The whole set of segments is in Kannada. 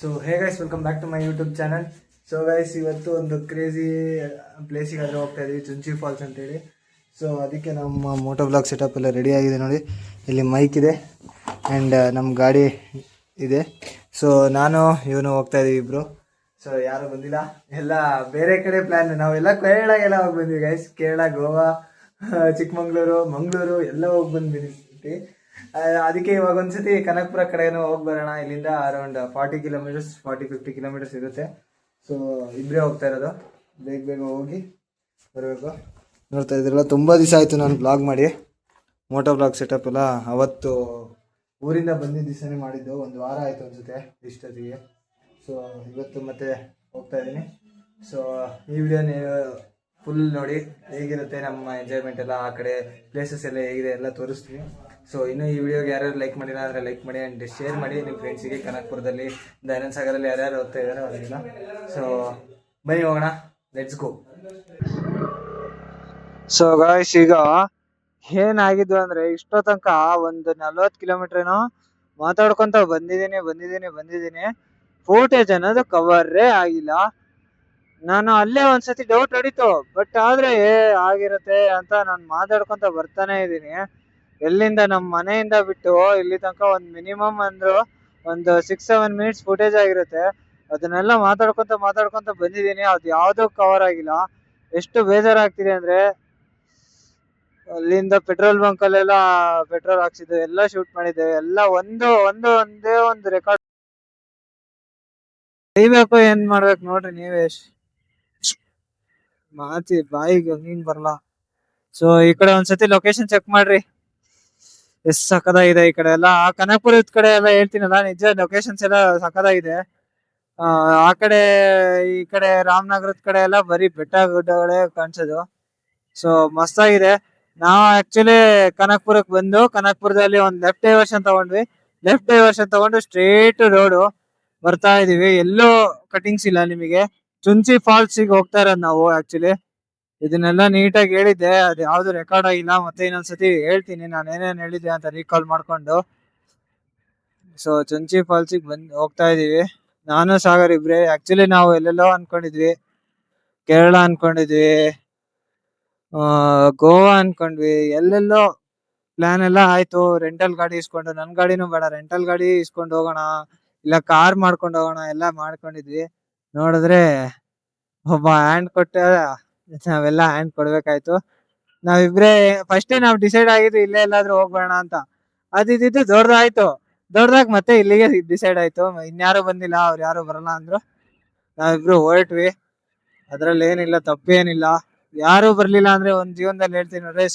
So hey guys, welcome back to my YouTube channel. So guys, ಇವತ್ತು ಒಂದು ಕ್ರೇಜಿ ಪ್ಲೇಸಿಗಾದರೆ ಹೋಗ್ತಾ ಇದ್ದೀವಿ, ಚುಂಚಿ ಫಾಲ್ಸ್ ಅಂತೇಳಿ. ಸೊ ಅದಕ್ಕೆ ನಮ್ಮ ಮೋಟೋ ಬ್ಲಾಗ್ ಸೆಟಪ್ ಎಲ್ಲ ರೆಡಿ ಆಗಿದೆ ನೋಡಿ. ಇಲ್ಲಿ ಮೈಕ್ ಇದೆ ಆ್ಯಂಡ್ ನಮ್ಮ ಗಾಡಿ ಇದೆ. ಸೊ ನಾನು ಇವನು ಹೋಗ್ತಾ ಇದ್ದೀವಿ ಇಬ್ಬರು. ಸೊ ಯಾರು ಬಂದಿಲ್ಲ, ಎಲ್ಲ ಬೇರೆ ಕಡೆ ಪ್ಲ್ಯಾನ್. ನಾವೆಲ್ಲ ಕೇರಳಗೆಲ್ಲ ಹೋಗಿ ಬಂದ್ವಿ ಗೈಸ್. ಕೇರಳ, ಗೋವಾ, ಚಿಕ್ಕಮಂಗ್ಳೂರು, ಮಂಗಳೂರು ಎಲ್ಲ ಹೋಗಿ ಬಂದ್ಬಿಟ್ಟು ಅದಕ್ಕೆ ಇವಾಗ ಒಂದ್ಸತಿ ಕನಕಪುರ ಕಡೆನೂ ಹೋಗಿ ಬರೋಣ. ಇಲ್ಲಿಂದ ಅರೌಂಡ್ 40 ಕಿಲೋಮೀಟರ್ಸ್ 40-50 ಕಿಲೋಮೀಟರ್ಸ್ ಇರುತ್ತೆ. ಸೊ ಇಬ್ಬರೇ ಹೋಗ್ತಾ ಇರೋದು. ಬೇಗ ಬೇಗ ಹೋಗಿ ಬರಬೇಕು. ನೋಡ್ತಾ ಇದ್ರಲ್ಲ, ತುಂಬ ದಿವಸ ಆಯಿತು ನಾನು ಬ್ಲಾಗ್ ಮಾಡಿ. ಮೋಟೋ ಬ್ಲಾಗ್ ಸೆಟಪ್ ಎಲ್ಲ ಅವತ್ತು ಊರಿಂದ ಬಂದಿದ್ದ ದಿವಸನೇ ಮಾಡಿದ್ದು. ಒಂದು ವಾರ ಆಯಿತು ಅನಿಸುತ್ತೆ ಇಷ್ಟೊತ್ತಿಗೆ. ಸೊ ಇವತ್ತು ಮತ್ತೆ ಹೋಗ್ತಾ ಇದ್ದೀನಿ. ಸೊ ಈ ವಿಡಿಯೋ ಫುಲ್ ನೋಡಿ, ಹೇಗಿರುತ್ತೆ ನಮ್ಮ ಎಂಜಾಯ್ಮೆಂಟ್ ಎಲ್ಲ, ಆ ಕಡೆ ಪ್ಲೇಸಸ್ ಎಲ್ಲ ಹೇಗಿದೆ ಎಲ್ಲ ತೋರಿಸ್ತೀವಿ. ಸೊ ಇನ್ನು ಈ ವಿಡಿಯೋಗೆ ಯಾರ್ಯಾರು ಲೈಕ್ ಮಾಡಿಲ್ಲ ಅಂದರೆ ಲೈಕ್ ಮಾಡಿ ಆ್ಯಂಡ್ ಶೇರ್ ಮಾಡಿ ನಿಮ್ಮ ಫ್ರೆಂಡ್ಸಿಗೆ. ಕನಕಪುರದಲ್ಲಿ, ದಯಾನಂದ ಸಾಗರಲ್ಲಿ ಯಾರ್ಯಾರು ಹೋಗ್ತಾ ಇದ್ದಾರೆ ಅವರಿಗೆಲ್ಲ. ಸೊ ಬನ್ನಿ ಹೋಗೋಣ, ಲೆಟ್ಸ್ ಗೋ. ಸೊ ಗಾಯ್ಸ್, ಈಗ ಏನಾಗಿದ್ದು ಅಂದರೆ ಇಷ್ಟೋ ತನಕ ಒಂದು 40 ಕಿಲೋಮೀಟರ್ ಏನೋ ಮಾತಾಡ್ಕೊತ ಬಂದಿದ್ದೀನಿ. ಫೋಟೇಜ್ ಅನ್ನೋದು ಕವರೇ ಆಗಿಲ್ಲ. ನಾನು ಅಲ್ಲೇ ಒಂದ್ಸತಿ ಡೌಟ್ ಹೊಡಿತು, ಬಟ್ ಆದ್ರೆ ಆಗಿರುತ್ತೆ ಅಂತ ನಾನು ಮಾತಾಡ್ಕೊಂತ ಬರ್ತಾನೆ ಇದ್ದೀನಿ. ಎಲ್ಲಿಂದ ನಮ್ಮ ಮನೆಯಿಂದ ಬಿಟ್ಟು ಇಲ್ಲಿ ತನಕ ಒಂದು ಮಿನಿಮಮ್ ಅಂದ್ರು ಒಂದು 6-7 ಮಿನಿಟ್ಸ್ ಫುಟೇಜ್ ಆಗಿರುತ್ತೆ. ಅದನ್ನೆಲ್ಲ ಮಾತಾಡ್ಕೊಂತ ಬಂದಿದ್ದೀನಿ. ಅದು ಯಾವುದೂ ಕವರ್ ಆಗಿಲ್ಲ. ಎಷ್ಟು ಬೇಜಾರಾಗ್ತಿದೆ ಅಂದ್ರೆ, ಅಲ್ಲಿಂದ ಪೆಟ್ರೋಲ್ ಬಂಕ್ ಅಲ್ಲೆಲ್ಲ ಪೆಟ್ರೋಲ್ ಹಾಕ್ಸಿದ್ದು ಎಲ್ಲ ಶೂಟ್ ಮಾಡಿದ್ದೇವೆ. ಎಲ್ಲ ಒಂದೇ ಒಂದು ರೆಕಾರ್ಡ್ ಕೈಬೇಕು. ಏನ್ ಮಾಡ್ಬೇಕು ನೋಡ್ರಿ ನೀವೇ. ಮಾತಿ ಬಾಯಿಗೆ ನೀನ್ ಬರಲ್ಲ. ಸೊ ಈ ಕಡೆ ಒಂದ್ಸತಿ ಲೊಕೇಶನ್ ಚೆಕ್ ಮಾಡ್ರಿ, ಎಷ್ಟು ಸಕ್ಕದಾಗಿದೆ ಈ ಕಡೆ ಎಲ್ಲ. ಆ ಕನಕಪುರದ ಕಡೆ ಎಲ್ಲ ಹೇಳ್ತೀನಲ್ಲ, ನಿಜ ಲೊಕೇಶನ್ಸ್ ಎಲ್ಲ ಸಕ್ಕದಾಗಿದೆ. ಆ ಕಡೆ ಈ ಕಡೆ ರಾಮನಗರದ ಕಡೆ ಎಲ್ಲ ಬರೀ ಬೆಟ್ಟ ಗುಡ್ಡಗಳೇ ಕಾಣಿಸೋದು. ಸೊ ಮಸ್ತಾಗಿದೆ. ನಾವು ಆಕ್ಚುಲಿ ಕನಕಪುರಕ್ಕೆ ಬಂದು ಕನಕಪುರದಲ್ಲಿ ಒಂದು ಲೆಫ್ಟ್ ಡೈವರ್ಷನ್ ತಗೊಂಡು ಸ್ಟ್ರೇಟ್ ರೋಡು ಬರ್ತಾ ಇದೀವಿ. ಎಲ್ಲೋ ಕಟಿಂಗ್ಸ್ ಇಲ್ಲ ನಿಮಗೆ. ಚುಂಚಿ ಫಾಲ್ಸ್ ಗೆ ಹೋಗ್ತಾ ಇರೋದು ನಾವು. ಆಕ್ಚುಲಿ ಇದನ್ನೆಲ್ಲ ನೀಟಾಗಿ ಹೇಳಿದ್ದೆ, ಅದು ಯಾವ್ದು ರೆಕಾರ್ಡ್ ಆಗಿಲ್ಲ. ಮತ್ತೆ ಇನ್ನೊಂದ್ಸತಿ ಹೇಳ್ತೀನಿ ನಾನು ಏನೇನ್ ಹೇಳಿದ್ದೆ ಅಂತ ರೀಕಾಲ್ ಮಾಡ್ಕೊಂಡು. ಸೊ ಚುಂಚಿ ಫಾಲ್ಸಿಗೆ ಹೋಗ್ತಾ ಇದೀವಿ, ನಾನು ಸಾಗರ್ ಇಬ್ರೆ. ಆಕ್ಚುಲಿ ನಾವು ಎಲ್ಲೆಲ್ಲೋ ಅನ್ಕೊಂಡಿದ್ವಿ, ಕೇರಳ ಅನ್ಕೊಂಡಿದ್ವಿ, ಗೋವಾ ಅನ್ಕೊಂಡ್ವಿ, ಎಲ್ಲೆಲ್ಲೋ ಪ್ಲಾನ್ ಎಲ್ಲ ಆಯ್ತು. ರೆಂಟಲ್ ಗಾಡಿ ಇಸ್ಕೊಂಡು, ನನ್ ಗಾಡಿನೂ ಬೇಡ, ರೆಂಟಲ್ ಗಾಡಿ ಇಸ್ಕೊಂಡು ಹೋಗೋಣ, ಇಲ್ಲ ಕಾರ್ ಮಾಡ್ಕೊಂಡು ಹೋಗೋಣ ಎಲ್ಲ ಮಾಡ್ಕೊಂಡಿದ್ವಿ. ನೋಡಿದ್ರೆ ಒಬ್ಬ ಹ್ಯಾಂಡ್ ಕೊಟ್ಟ, ನಾವೆಲ್ಲ ಹ್ಯಾಂಡ್ ಕೊಡ್ಬೇಕಾಯ್ತು. ನಾವಿಬ್ರೇ ಫಸ್ಟೇ ನಾವು ಡಿಸೈಡ್ ಆಗಿದ್ವಿ ಇಲ್ಲೇ ಎಲ್ಲಾದ್ರೂ ಹೋಗ್ಬೇಡ ಅಂತ. ಅದಿದ್ದು ದೊಡ್ಡದಾಗಿ ಮತ್ತೆ ಇಲ್ಲಿಗೆ ಡಿಸೈಡ್ ಆಯ್ತು. ಇನ್ಯಾರು ಬಂದಿಲ್ಲ, ಅವ್ರು ಯಾರು ಬರಲ್ಲ ಅಂದ್ರು. ನಾವಿಬ್ರು ಹೊರಟ್ವಿ. ಅದ್ರಲ್ಲಿ ಏನಿಲ್ಲ, ತಪ್ಪೇನಿಲ್ಲ. ಯಾರು ಬರ್ಲಿಲ್ಲ ಅಂದ್ರೆ ಒಂದ್ ಜೀವನದಲ್ಲಿ ಹೇಳ್ತೀನಿ ನೋಡ್ರಿ,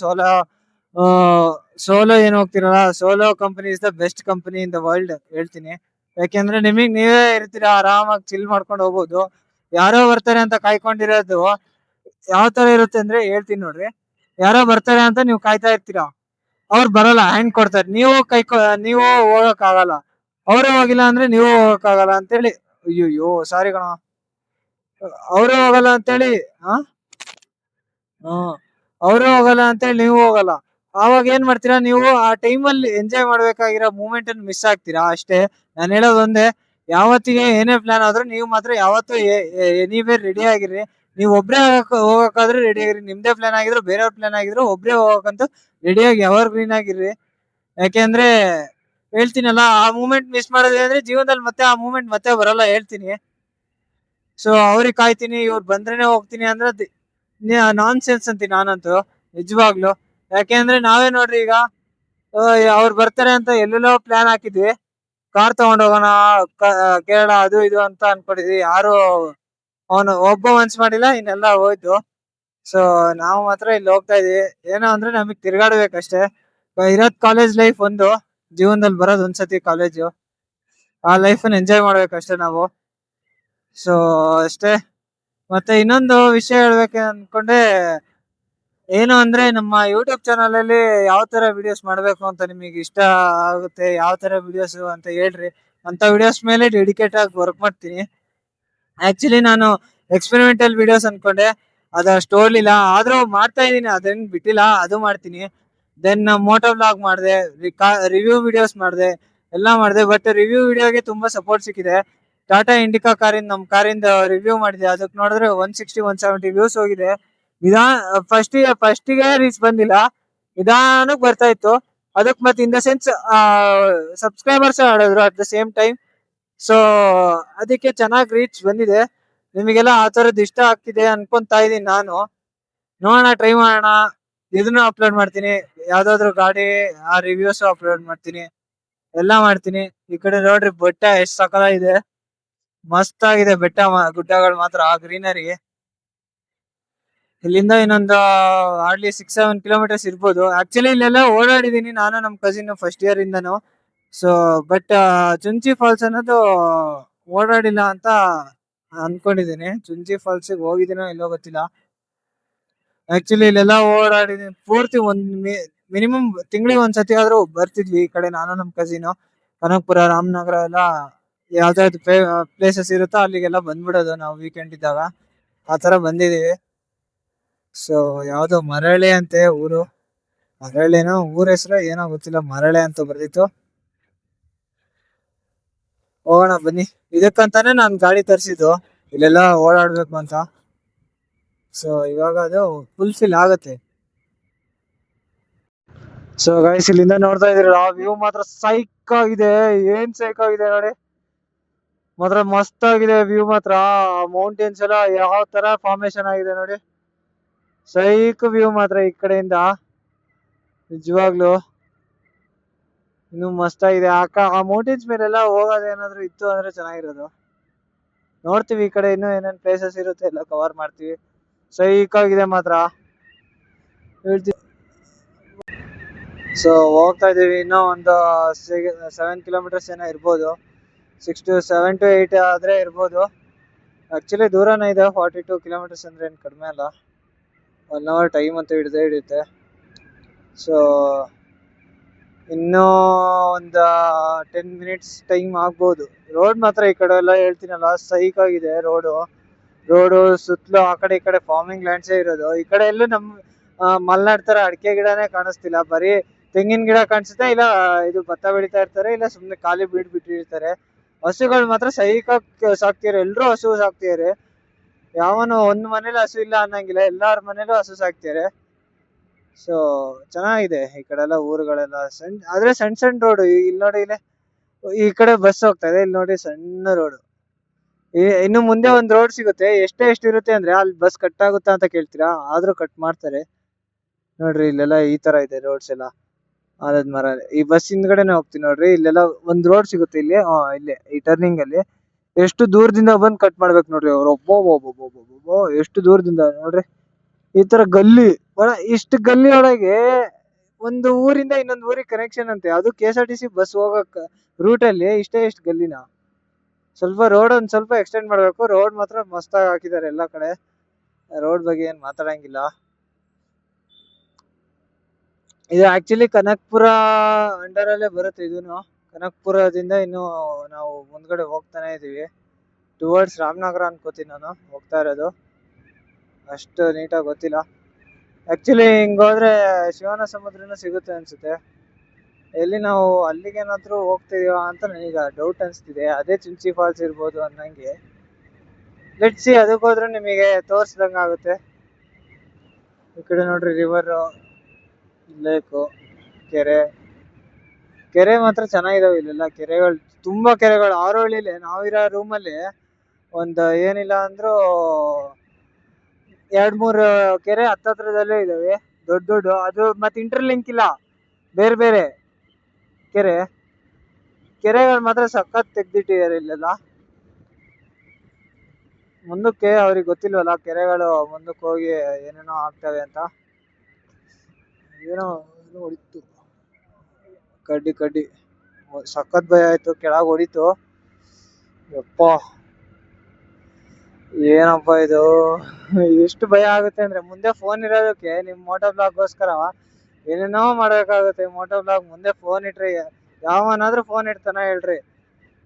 ಸೋಲೋ ಏನ್ ಹೋಗ್ತಿರಲ್ಲ, solo company is the best company in the world ಹೇಳ್ತೀನಿ. ಯಾಕೆಂದ್ರೆ ನಿಮಗ್ ನೀವೇ ಇರ್ತೀರಾ, ಆರಾಮಾಗಿ ಚಿಲ್ ಮಾಡ್ಕೊಂಡು ಹೋಗ್ಬೋದು. ಯಾರೋ ಬರ್ತಾರೆ ಅಂತ ಕಾಯ್ಕೊಂಡಿರೋದು ಯಾವ ತರ ಇರುತ್ತೆ ಅಂದ್ರೆ ಹೇಳ್ತೀನಿ ನೋಡ್ರಿ. ಯಾರೋ ಬರ್ತಾರೆ ಅಂತ ನೀವು ಕಾಯ್ತಾ ಇರ್ತೀರಾ, ಅವ್ರು ಬರಲ್ಲ, ಹ್ಯಾಂಡ್ ಕೊಡ್ತಾರೆ. ನೀವು ಹೋಗಕ್ ಆಗಲ್ಲ, ಅವರು ಹೋಗಿಲ್ಲ ಅಂದ್ರೆ ನೀವು ಹೋಗಕ್ ಆಗಲ್ಲ ಅಂತೇಳಿ. ಅಯ್ಯೋ ಸಾರಿ ಕಣ, ಅವರು ಹೋಗಲ್ಲ ಅಂತೇಳಿ ಅವರು ಹೋಗಲ್ಲ ಅಂತೇಳಿ ನೀವು ಹೋಗಲ್ಲ. ಆವಾಗ ಏನ್ ಮಾಡ್ತೀರಾ ನೀವು? ಆ ಟೈಮಲ್ಲಿ ಎಂಜಾಯ್ ಮಾಡ್ಬೇಕಾಗಿರೋ ಮೂಮೆಂಟ್ ಅನ್ನು ಮಿಸ್ ಆಗ್ತೀರಾ ಅಷ್ಟೇ. ನಾನು ಹೇಳೋದು ಒಂದೇ, ಯಾವತ್ತಿಗೆ ಏನೇ ಪ್ಲಾನ್ ಆದ್ರೂ ನೀವು ಮಾತ್ರ ಯಾವತ್ತೂ ಎನಿವೇರ್ ರೆಡಿ ಆಗಿರ್ರಿ. ನೀವು ಒಬ್ರೇ ಹೋಗಕ್ಕಾದ್ರೂ ರೆಡಿ ಆಗಿರಿ. ನಿಮ್ದೇ ಪ್ಲಾನ್ ಆಗಿದ್ರು, ಬೇರೆಯವ್ರ ಪ್ಲಾನ್ ಆಗಿದ್ರು, ಒಬ್ರೇ ಹೋಗಕ್ಕಂತೂ ರೆಡಿಯಾಗಿ ಎವರ್ ಗ್ರೀನ್ ಆಗಿರ್ರಿ. ಯಾಕೆಂದ್ರೆ ಹೇಳ್ತೀನಲ್ಲ, ಆ ಮೂಮೆಂಟ್ ಮಿಸ್ ಮಾಡೋದೇ ಅಂದ್ರೆ ಜೀವನದಲ್ಲಿ ಮತ್ತೆ ಆ ಮೂಮೆಂಟ್ ಮತ್ತೆ ಬರಲ್ಲ ಹೇಳ್ತೀನಿ. ಸೊ ಅವ್ರಿಗೆ ಕಾಯ್ತೀನಿ, ಇವ್ರು ಬಂದ್ರೇನೆ ಹೋಗ್ತೀನಿ ಅಂದ್ರೆ ನಾನ್ ಸೆನ್ಸ್ ಅಂತೀನಿ ನಾನಂತೂ, ನಿಜವಾಗ್ಲು. ಯಾಕೆಂದ್ರೆ ನಾವೇ ನೋಡ್ರಿ, ಈಗ ಅವ್ರು ಬರ್ತಾರೆ ಅಂತ ಎಲ್ಲೆಲ್ಲೋ ಪ್ಲಾನ್ ಹಾಕಿದ್ವಿ, ಕಾರ್ ತಗೊಂಡ್ ಹೋಗೋಣ ಕೇರಳ ಅದು ಇದು ಅಂತ ಅನ್ಕೊಂಡಿದ್ವಿ. ಯಾರು ಒಬ್ಬ ಮನ್ಸ್ ಮಾಡಿಲ್ಲ, ಇನ್ನೆಲ್ಲ ಹೋಯ್ತು. ಸೊ ನಾವು ಮಾತ್ರ ಇಲ್ಲಿ ಹೋಗ್ತಾ ಇದೀವಿ. ಏನೋ ಅಂದ್ರೆ ನಮಗ್ ತಿರ್ಗಾಡ್ಬೇಕಷ್ಟೇ. ಇರೋದ್ ಕಾಲೇಜ್ ಲೈಫ್ ಒಂದು, ಜೀವನದಲ್ಲಿ ಬರೋದ್ ಒಂದ್ಸತಿ ಕಾಲೇಜು. ಆ ಲೈಫ್ ಎಂಜಾಯ್ ಮಾಡ್ಬೇಕಷ್ಟೇ ನಾವು. ಸೊ ಅಷ್ಟೇ. ಮತ್ತೆ ಇನ್ನೊಂದು ವಿಷಯ ಹೇಳ್ಬೇಕು ಅನ್ಕೊಂಡೆ, ಏನು ಅಂದ್ರೆ ನಮ್ಮ ಯೂಟ್ಯೂಬ್ ಚಾನಲ್ ಅಲ್ಲಿ ಯಾವ ತರ ವಿಡಿಯೋಸ್ ಮಾಡ್ಬೇಕು ಅಂತ ನಿಮಗೆ ಇಷ್ಟ ಆಗುತ್ತೆ, ಯಾವ ತರ ವಿಡಿಯೋಸ್ ಅಂತ ಹೇಳ್ರಿ. ಅಂತ ವಿಡಿಯೋಸ್ ಮೇಲೆ ಡೆಡಿಕೇಟ್ ಆಗಿ ವರ್ಕ್ ಮಾಡ್ತೀನಿ. ಆಕ್ಚುಲಿ ನಾನು ಎಕ್ಸ್ಪೆರಿಮೆಂಟಲ್ ವಿಡಿಯೋಸ್ ಅನ್ಕೊಂಡೆ, ಅದಷ್ಟು ಓಡ್ಲಿಲ್ಲ, ಆದ್ರೂ ಮಾಡ್ತಾ ಇದೀನಿ, ಅದೇನ್ ಬಿಟ್ಟಿಲ್ಲ, ಅದು ಮಾಡ್ತೀನಿ. ದೆನ್ ಮೋಟೋ ವ್ಲಾಗ್ ಮಾಡಿದೆ, ರಿವ್ಯೂ ವಿಡಿಯೋಸ್ ಮಾಡಿದೆ, ಎಲ್ಲ ಮಾಡಿದೆ. ಬಟ್ ರಿವ್ಯೂ ವಿಡಿಯೋಗೆ ತುಂಬಾ ಸಪೋರ್ಟ್ ಸಿಕ್ಕಿದೆ. ಟಾಟಾ ಇಂಡಿಕಾ ಕಾರಿಂದ ನಮ್ ಕಾರಿಂದ ರಿವ್ಯೂ ಮಾಡಿದೆ. ಅದಕ್ಕೆ ನೋಡಿದ್ರೆ 160 170 ವ್ಯೂಸ್ ಹೋಗಿದೆ. ಫಸ್ಟಿಗೆ ರೀಚ್ ಬಂದಿಲ್ಲ, ನಿಧಾನಕ್ಕೆ ಬರ್ತಾ ಇತ್ತು. ಅದಕ್ಕೆ ಮತ್ತೆ ಇನ್ ದ ಸೆನ್ಸ್ ಸಬ್ಸ್ಕ್ರೈಬರ್ಸ್ ಆಡಿದ್ರು at the same time. So ಅದಕ್ಕೆ ಚೆನ್ನಾಗಿ ರೀಚ್ ಬಂದಿದೆ. ನಿಮಗೆಲ್ಲ ಆ ತರದ್ ಇಷ್ಟ ಆಗ್ತಿದೆ ಅನ್ಕೊಂತಾ ಇದೀನಿ ನಾನು. ನೋಡೋಣ, ಟ್ರೈ ಮಾಡೋಣ. ಇದನ್ನು ಅಪ್ಲೋಡ್ ಮಾಡ್ತೀನಿ, ಯಾವ್ದಾದ್ರು ಗಾಡಿ ಆ ರಿವ್ಯೂಸ್ ಅಪ್ಲೋಡ್ ಮಾಡ್ತೀನಿ, ಎಲ್ಲಾ ಮಾಡ್ತೀನಿ. ಈ ಕಡೆ ನೋಡ್ರಿ ಬೆಟ್ಟ ಎಷ್ಟ್ ಸಕಲ ಇದೆ, ಮಸ್ತ್ ಆಗಿದೆ ಬೆಟ್ಟ ಗುಡ್ಡಗಳು ಮಾತ್ರ, ಗ್ರೀನರಿ. ಇಲ್ಲಿಂದ ಇನ್ನೊಂದು ಹಾರ್ಡ್ಲಿ 6-7 ಕಿಲೋಮೀಟರ್ಸ್ ಇರ್ಬೋದು. ಆಕ್ಚುಲಿ ಇಲ್ಲೆಲ್ಲ ಓಡಾಡಿದೀನಿ ನಾನು ನಮ್ ಕಸಿನ್ ಫಸ್ಟ್ ಇಯರ್ ಇಂದನು. ಸೊ ಬಟ್ ಚುಂಚಿ ಫಾಲ್ಸ್ ಅನ್ನೋದು ಓಡಾಡಿಲ್ಲ ಅಂತ ಅನ್ಕೊಂಡಿದೀನಿ. ಚುಂಚಿ ಫಾಲ್ಸ್ ಹೋಗಿದ್ದೀನೋ ಇಲ್ಲೋ ಗೊತ್ತಿಲ್ಲ. ಆಕ್ಚುಲಿ ಇಲ್ಲೆಲ್ಲ ಓಡಾಡಿದೀನಿ ಪೂರ್ತಿ. ಮಿನಿಮಮ್ ತಿಂಗಳಿಗೆ ಒಂದ್ಸತಿ ಆದ್ರೂ ಬರ್ತಿದ್ವಿ ಈ ಕಡೆ ನಾನು ನಮ್ ಕಸಿನ್. ಕನಕಪುರ, ರಾಮನಗರ ಎಲ್ಲ ಯಾವ್ದಾವ್ದು ಪ್ಲೇಸಸ್ ಇರುತ್ತೋ ಅಲ್ಲಿಗೆಲ್ಲ ಬಂದ್ಬಿಡೋದು ನಾವು ವೀಕೆಂಡ್ ಇದ್ದಾಗ. ಆತರ ಬಂದಿದೀವಿ. ಸೊ ಯಾವ್ದೋ ಮರಳೆ ಅಂತೆ ಊರು, ಮರಳೆನೋ ಊರ ಹೆಸರು ಏನೋ ಗೊತ್ತಿಲ್ಲ, ಮರಳೆ ಅಂತ ಬರ್ದಿತ್ತು. ಹೋಗೋಣ ಬನ್ನಿ. ಇದಕ್ಕಂತಾನೆ ನಾನ್ ಗಾಡಿ ತರಿಸಿದ್ದು, ಇಲ್ಲೆಲ್ಲ ಓಡಾಡ್ಬೇಕು ಅಂತ. ಸೊ ಇವಾಗ ಅದು ಫುಲ್ಫಿಲ್ ಆಗತ್ತೆ. ಸೊ ಗೈಸ್, ಇಲ್ಲಿಂದ ನೋಡ್ತಾ ಇದೀರ ವ್ಯೂ ಮಾತ್ರ ಸೈಕ್ ಆಗಿದೆ. ಏನ್ ಸೈಕ್ ಆಗಿದೆ ನೋಡಿ, ಮಾತ್ರ ಮಸ್ತ್ ಆಗಿದೆ ವ್ಯೂ ಮಾತ್ರ. ಮೌಂಟೇನ್ಸ್ ಎಲ್ಲ ಯಾವ ತರ ಫಾರ್ಮೇಶನ್ ಆಗಿದೆ ನೋಡಿ, ಸೈಕ್ ವ್ಯೂ ಮಾತ್ರ ಈ ಕಡೆಯಿಂದ. ನಿಜವಾಗ್ಲು ಇನ್ನು ಮಸ್ತ್ ಆಗಿದೆ. ಆ ಮೌಂಟೇನ್ಸ್ ಮೇಲೆಲ್ಲ ಹೋಗೋದೇನಾದ್ರು ಇತ್ತು ಅಂದ್ರೆ ಚೆನ್ನಾಗಿರೋದು. ನೋಡ್ತೀವಿ ಈ ಕಡೆ ಇನ್ನೂ ಏನೇನ್ ಪ್ಲೇಸಸ್ ಇರುತ್ತೆ ಎಲ್ಲ ಕವರ್ ಮಾಡ್ತೀವಿ. ಸೈಕ್ ಆಗಿದೆ ಮಾತ್ರ ಹೇಳ್ತೀವಿ. ಸೊ ಹೋಗ್ತಾ ಇದೀವಿ, ಇನ್ನೂ ಒಂದು 7 ಕಿಲೋಮೀಟರ್ಸ್ ಏನೋ ಇರ್ಬೋದು. 7 to 8 ಆದ್ರೆ ಇರ್ಬೋದು. ಆಕ್ಚುಲಿ ದೂರನೇ ಇದೆ, 42 ಕಿಲೋಮೀಟರ್ಸ್ ಅಂದ್ರೆ ಏನ್ ಕಡಿಮೆ ಅಲ್ಲ. 1 hour ಟೈಮ್ ಅಂತೂ ಹಿಡಿಯುತ್ತೆ. ಸೊ ಇನ್ನೂ ಒಂದು 10 ಮಿನಿಟ್ಸ್ ಟೈಮ್ ಆಗ್ಬೋದು. ರೋಡ್ ಮಾತ್ರ ಈ ಕಡೆ ಎಲ್ಲ ಹೇಳ್ತೀನಲ್ಲ ಸೈಕ್ ಆಗಿದೆ ರೋಡು ಸುತ್ತಲೂ ಆ ಕಡೆ ಈ ಕಡೆ ಫಾರ್ಮಿಂಗ್ ಲ್ಯಾಂಡ್ಸೇ ಇರೋದು. ಈ ಕಡೆ ಎಲ್ಲೂ ನಮ್ ಮಲ್ನಾಡ್ ತರ ಅಡಿಕೆ ಗಿಡನೇ ಕಾಣಿಸ್ತಿಲ್ಲ, ಬರೀ ತೆಂಗಿನ ಗಿಡ ಕಾಣಿಸುತ್ತೆ, ಇಲ್ಲ ಇದು ಭತ್ತ ಬೆಳಿತಾ ಇರ್ತಾರೆ, ಇಲ್ಲ ಸುಮ್ನೆ ಖಾಲಿ ಬಿಟ್ಟಿರ್ತಾರೆ. ಹಸುಗಳು ಮಾತ್ರ ಸೈಕಾಗಿ ಸಾಕ್ತಿದ್ದಾರೆ, ಎಲ್ರು ಹಸು ಸಾಕ್ತಿದ್ದಾರೆ. ಯಾವನು ಒಂದ್ ಮನೇಲಿ ಹಸು ಇಲ್ಲ ಅನ್ನಂಗಿಲ್ಲ, ಎಲ್ಲಾರ ಮನೇಲೂ ಹಸು ಸಾಕ್ತಿದ್ದಾರೆ. ಸೊ ಚೆನ್ನಾಗಿದೆ ಈ ಕಡೆ ಎಲ್ಲ ಊರುಗಳೆಲ್ಲ. ಆದ್ರೆ ಸಣ್ಣ ರೋಡ್. ಇಲ್ಲಿ ನೋಡಿ, ಈ ಕಡೆ ಬಸ್ ಹೋಗ್ತಾ ಇದೆ, ಇಲ್ಲಿ ನೋಡಿ ಸಣ್ಣ ರೋಡ್. ಇನ್ನು ಮುಂದೆ ಒಂದ್ ರೋಡ್ ಸಿಗುತ್ತೆ. ಎಷ್ಟು ಇರುತ್ತೆ ಅಂದ್ರೆ ಅಲ್ಲಿ ಬಸ್ ಕಟ್ ಆಗುತ್ತಾ ಅಂತ ಕೇಳ್ತೀರಾ, ಆದ್ರೂ ಕಟ್ ಮಾಡ್ತಾರೆ ನೋಡ್ರಿ. ಇಲ್ಲೆಲ್ಲ ಈ ತರ ಇದೆ ರೋಡ್ಸ್ ಎಲ್ಲ, ಆಲದ ಮರ. ಈ ಬಸ್ ಹಿಂದ್ಗಡೆನೆ ಹೋಗ್ತೀನಿ ನೋಡ್ರಿ. ಇಲ್ಲೆಲ್ಲ ಒಂದ್ ರೋಡ್ ಸಿಗುತ್ತೆ ಇಲ್ಲಿ, ಇಲ್ಲೇ ಈ ಟರ್ನಿಂಗ್ ಅಲ್ಲಿ. ಎಷ್ಟು ದೂರದಿಂದ ಬಂದ್ ಕಟ್ ಮಾಡ್ಬೇಕು ನೋಡ್ರಿ ಅವ್ರು. ಒಬ್ಬೊಬ್ಬೊಬ್ಬೊಬ್ಬೊಬ್ಬೊ ಎಷ್ಟು ದೂರದಿಂದ ನೋಡ್ರಿ. ಈ ತರ ಗಲ್ಲಿ ಇಷ್ಟು ಗಲ್ಲಿ ಒಳಗೆ ಒಂದು ಊರಿಂದ ಇನ್ನೊಂದು ಊರಿಗೆ ಕನೆಕ್ಷನ್ ಅಂತೆ. ಅದು KSRTC ಬಸ್ ಹೋಗಕ್ ರೂಟ್ ಅಲ್ಲಿ ಎಷ್ಟು ಗಲ್ಲಿನ. ಸ್ವಲ್ಪ ರೋಡ್ ಒಂದ್ ಸ್ವಲ್ಪ ಎಕ್ಸ್ಟೆಂಡ್ ಮಾಡ್ಬೇಕು. ರೋಡ್ ಮಾತ್ರ ಮಸ್ತಾಗಿ ಹಾಕಿದ್ದಾರೆ ಎಲ್ಲಾ ಕಡೆ. ರೋಡ್ ಬಗ್ಗೆ ಏನ್ ಮಾತಾಡಂಗಿಲ್ಲ. ಇದು ಆಕ್ಚುಲಿ ಕನಕಪುರ ಅಂಡರ್ ಅಲ್ಲೇ ಬರುತ್ತೆ ಇದೂನು. ಕನಕಪುರದಿಂದ ಇನ್ನು ನಾವು ಮುಂದ್ಗಡೆ ಹೋಗ್ತಾನೆ ಇದೀವಿ ಟುವರ್ಡ್ಸ್ ರಾಮನಗರ ಅನ್ಕೋತೀನಿ ನಾನು ಹೋಗ್ತಾ ಇರೋದು. ಅಷ್ಟು ನೀಟಾಗಿ ಗೊತ್ತಿಲ್ಲ. ಆಕ್ಚುಲಿ ಹಿಂಗ್ ಹೋದ್ರೆ ಶಿವನ ಸಮುದ್ರನೂ ಸಿಗುತ್ತೆ ಅನ್ಸುತ್ತೆ. ಎಲ್ಲಿ ನಾವು ಅಲ್ಲಿಗೇನಾದ್ರೂ ಹೋಗ್ತಿದೀವ ಅಂತ ನನಗ ಡೌಟ್ ಅನ್ಸ್ತಿದೆ. ಅದೇ ಚುಂಚಿ ಫಾಲ್ಸ್ ಇರ್ಬೋದು ಅನ್ನಂಗೆ. ಲೆಟ್ಸ್ ಸಿ, ಅದಕ್ಕೆ ಹೋದ್ರೆ ನಿಮಗೆ ತೋರ್ಸ್ದಂಗ ಆಗುತ್ತೆ. ಈ ಕಡೆ ನೋಡ್ರಿ ರಿವರ್, ಲೇಕು, ಕೆರೆ ಮಾತ್ರ ಚೆನ್ನಾಗಿದಾವೆ ಇಲ್ಲೆಲ್ಲ. ಕೆರೆಗಳು ತುಂಬಾ ಕೆರೆಗಳು. ಆರೋಳಿಲಿ ನಾವಿರೋ ರೂಮಲ್ಲಿ ಒಂದು ಏನಿಲ್ಲ ಅಂದ್ರೂ 2-3 ಕೆರೆ ಹತ್ತತ್ರದಲ್ಲೇ ಇದಾವೆ, ದೊಡ್ಡ. ಅದು ಮತ್ತೆ ಇಂಟರ್ಲಿಂಕ್ ಇಲ್ಲ, ಬೇರೆ ಕೆರೆಗಳು ಮಾತ್ರ ಸಖತ್ ತೆಗ್ದಿಟ್ಟಿದ್ದಾರೆ ಇಲ್ಲೆಲ್ಲ. ಮುಂದಕ್ಕೆ ಅವ್ರಿಗೆ ಗೊತ್ತಿಲ್ವಲ್ಲ ಕೆರೆಗಳು ಮುಂದಕ್ಕೆ ಹೋಗಿ ಏನೇನೋ ಆಗ್ತವೆ ಅಂತ. ಏನೋ ಹೊಡಿತು, ಕಡ್ಡಿ ಸಖತ್ ಭಯ ಆಯ್ತು. ಕೆಳಗ್ ಹೊಡಿತು. ಯಪ್ಪ ಏನಪ್ಪ ಇದು, ಎಷ್ಟು ಭಯ ಆಗುತ್ತೆ ಅಂದ್ರೆ. ಮುಂದೆ ಫೋನ್ ಇರೋದಕ್ಕೆ ನಿಮ್ ಮೋಟೋ ಬ್ಲಾಗ್ಗೋಸ್ಕರ ಏನೇನೋ ಮಾಡ್ಬೇಕಾಗುತ್ತೆ. ಮೋಟೋ ಬ್ಲಾಗ್ ಮುಂದೆ ಫೋನ್ ಇಟ್ರೆ ಯಾವನಾದ್ರೂ ಫೋನ್ ಇಡ್ತಾನ ಹೇಳ್ರಿ?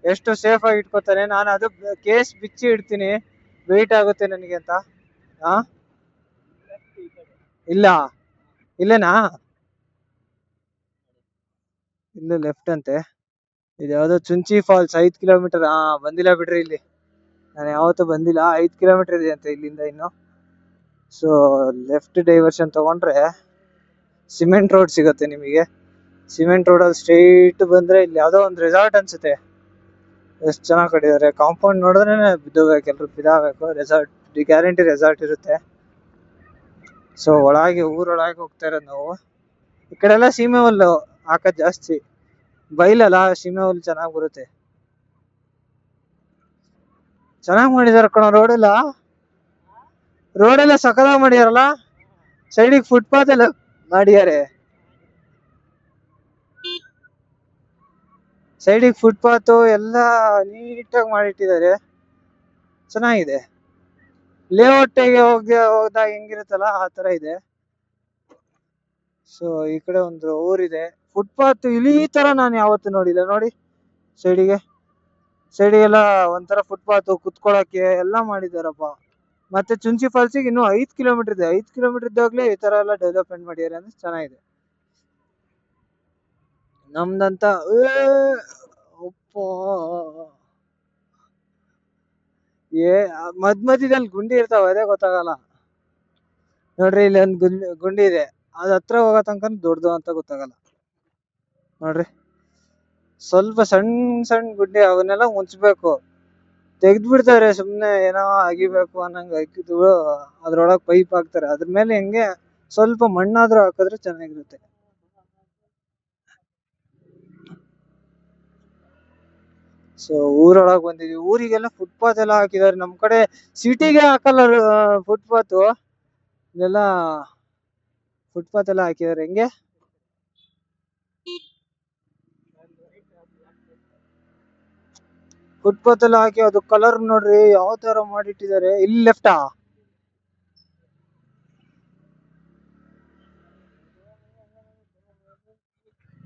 ಎಷ್ಟು ಸೇಫ್ ಆಗಿ ಇಟ್ಕೋತಾನೆ. ನಾನು ಅದು ಕೇಸ್ ಬಿಚ್ಚಿ ಇಡ್ತೀನಿ, ವೆಯ್ಟ್ ಆಗುತ್ತೆ ನನಗೆ ಅಂತ. ಇಲ್ಲ ಇಲ್ಲೇನಾ? ಇಲ್ಲೇ ಲೆಫ್ಟ್ ಅಂತೆ. ಇದು ಯಾವ್ದೋ ಚುಂಚಿ ಫಾಲ್ಸ್ 5 ಕಿಲೋಮೀಟರ್. ಬಂದಿಲ್ಲ ಬಿಡ್ರಿ ಇಲ್ಲಿ, ನಾನು ಯಾವತ್ತೂ ಬಂದಿಲ್ಲ. 5 ಕಿಲೋಮೀಟರ್ ಇದೆ ಅಂತ ಇಲ್ಲಿಂದ ಇನ್ನು. ಸೊ ಲೆಫ್ಟ್ ಡೈವರ್ಷನ್ ತಗೊಂಡ್ರೆ ಸಿಮೆಂಟ್ ರೋಡ್ ಸಿಗುತ್ತೆ ನಿಮಗೆ. ಸಿಮೆಂಟ್ ರೋಡ್ ಅಲ್ಲಿ ಸ್ಟ್ರೈಟ್ ಬಂದ್ರೆ ಇಲ್ಲಿ ಯಾವ್ದೋ ಒಂದು ರೆಸಾರ್ಟ್ ಅನ್ಸುತ್ತೆ. ಎಷ್ಟು ಚೆನ್ನಾಗಿ ಕಟ್ಟಿದ್ದಾರೆ. ಕಾಂಪೌಂಡ್ ನೋಡಿದ್ರೆ ಬಿದ್ದೋಗ್ಬೇಕು, ಎಲ್ರು ಬಿದ್ದಾಗಬೇಕು. ರೆಸಾರ್ಟ್ ಗ್ಯಾರಂಟಿ ರೆಸಾರ್ಟ್ ಇರುತ್ತೆ. ಸೊ ಒಳಗೆ ಊರೊಳಗೆ ಹೋಗ್ತಾ ಇರೋದು ನಾವು. ಈ ಕಡೆ ಎಲ್ಲ ಸೀಮೆ ಹುಲ್ಲು ಹಾಕೋದ್ ಜಾಸ್ತಿ, ಬೈಲಲ್ಲ ಸೀಮೆ ಹುಲ್ಲು ಚೆನ್ನಾಗಿ ಬರುತ್ತೆ. ಚೆನ್ನಾಗಿ ಮಾಡಿದಾರೆ ಕಣ ರೋಡ್ ಎಲ್ಲ ಸಕಲಾಗಿ ಮಾಡಿದಾರಲ್ಲ. ಸೈಡಿಗೆ ಫುಟ್ಪಾತ್ ಎಲ್ಲ ಮಾಡಿದ್ದಾರೆ. ಸೈಡಿಗೆ ಫುಟ್ಪಾತ್ ಎಲ್ಲ ನೀಟಾಗಿ ಮಾಡಿಟ್ಟಿದ್ದಾರೆ, ಚೆನ್ನಾಗಿದೆ. ಲೇಔಟ್ಗೆ ಹೋದಾಗ ಹೆಂಗಿರುತ್ತಲ್ಲ ಆ ತರ ಇದೆ. ಸೊ ಈ ಕಡೆ ಒಂದು ಊರಿದೆ. ಫುಟ್ಪಾತ್ ಇಲ್ಲಿ ಈ ತರ ನಾನು ಯಾವತ್ತೂ ನೋಡಿಲ್ಲ ನೋಡಿ. ಸೈಡಿಗೆಲ್ಲ ಒಂಥರ ಫುಟ್ಪಾತ್ ಕುತ್ಕೊಳಕ್ಕೆ ಎಲ್ಲ ಮಾಡಿದಾರಪ್ಪ. ಮತ್ತೆ ಚುಂಚಿ ಫಾಲ್ಸಿಗೆ ಇನ್ನು 5 ಕಿಲೋಮೀಟರ್ ಇದೆ. 5 ಕಿಲೋಮೀಟರ್ ಇದ್ದಾಗಲೇ ಈ ತರ ಎಲ್ಲ ಡೆವಲಪ್ಮೆಂಟ್ ಮಾಡಿದ್ದಾರೆ ಅಂದ್ರೆ ಚೆನ್ನಾಗಿದೆ. ನಮ್ದಂತ ಮಧ್ಯದಲ್ಲಿ ಗುಂಡಿ ಇರ್ತಾವ, ಅದೇ ಗೊತ್ತಾಗಲ್ಲ ನೋಡ್ರಿ. ಇಲ್ಲಿ ಒಂದು ಗುಂಡಿ ಇದೆ, ಅದ್ ಹತ್ರ ಹೋಗೋ ತನಕ ದೊಡ್ಡದು ಅಂತ ಗೊತ್ತಾಗಲ್ಲ ನೋಡ್ರಿ. ಸ್ವಲ್ಪ ಸಣ್ಣ ಗುಂಡಿ, ಅವನ್ನೆಲ್ಲ ಮುಚ್ಬೇಕು. ತೆಗ್ದು ಬಿಡ್ತಾರೆ ಸುಮ್ನೆ, ಏನೋ ಅಗಿಬೇಕು ಅನ್ನಂಗ ಅಗಿದು ಅದ್ರೊಳಗ್ ಪೈಪ್ ಹಾಕ್ತಾರೆ. ಅದ್ರ ಮೇಲೆ ಹೆಂಗೆ ಸ್ವಲ್ಪ ಮಣ್ಣಾದ್ರೂ ಹಾಕಿದ್ರೆ ಚೆನ್ನಾಗಿರುತ್ತೆ. ಸೊ ಊರೊಳಗ್ ಬಂದಿದೀವಿ. ಊರಿಗೆಲ್ಲ ಫುಟ್ಪಾತ್ ಎಲ್ಲ ಹಾಕಿದಾರೆ. ನಮ್ ಕಡೆ ಸಿಟಿಗೆ ಹಾಕಲ್ಲ ಫುಟ್ಪಾತ್, ಇದೆಲ್ಲ ಫುಟ್ಪಾತ್ ಎಲ್ಲ ಹಾಕಿದಾರೆ. ಹೆಂಗೆ ಫುಟ್ಪಾತ್ ಎಲ್ಲ ಹಾಕಿ ಅದು ಕಲರ್ ನೋಡ್ರಿ ಯಾವ ತರ ಮಾಡಿಟ್ಟಿದ್ದಾರೆ. ಇಲ್ಲಿ ಲೆಫ್ಟಾ,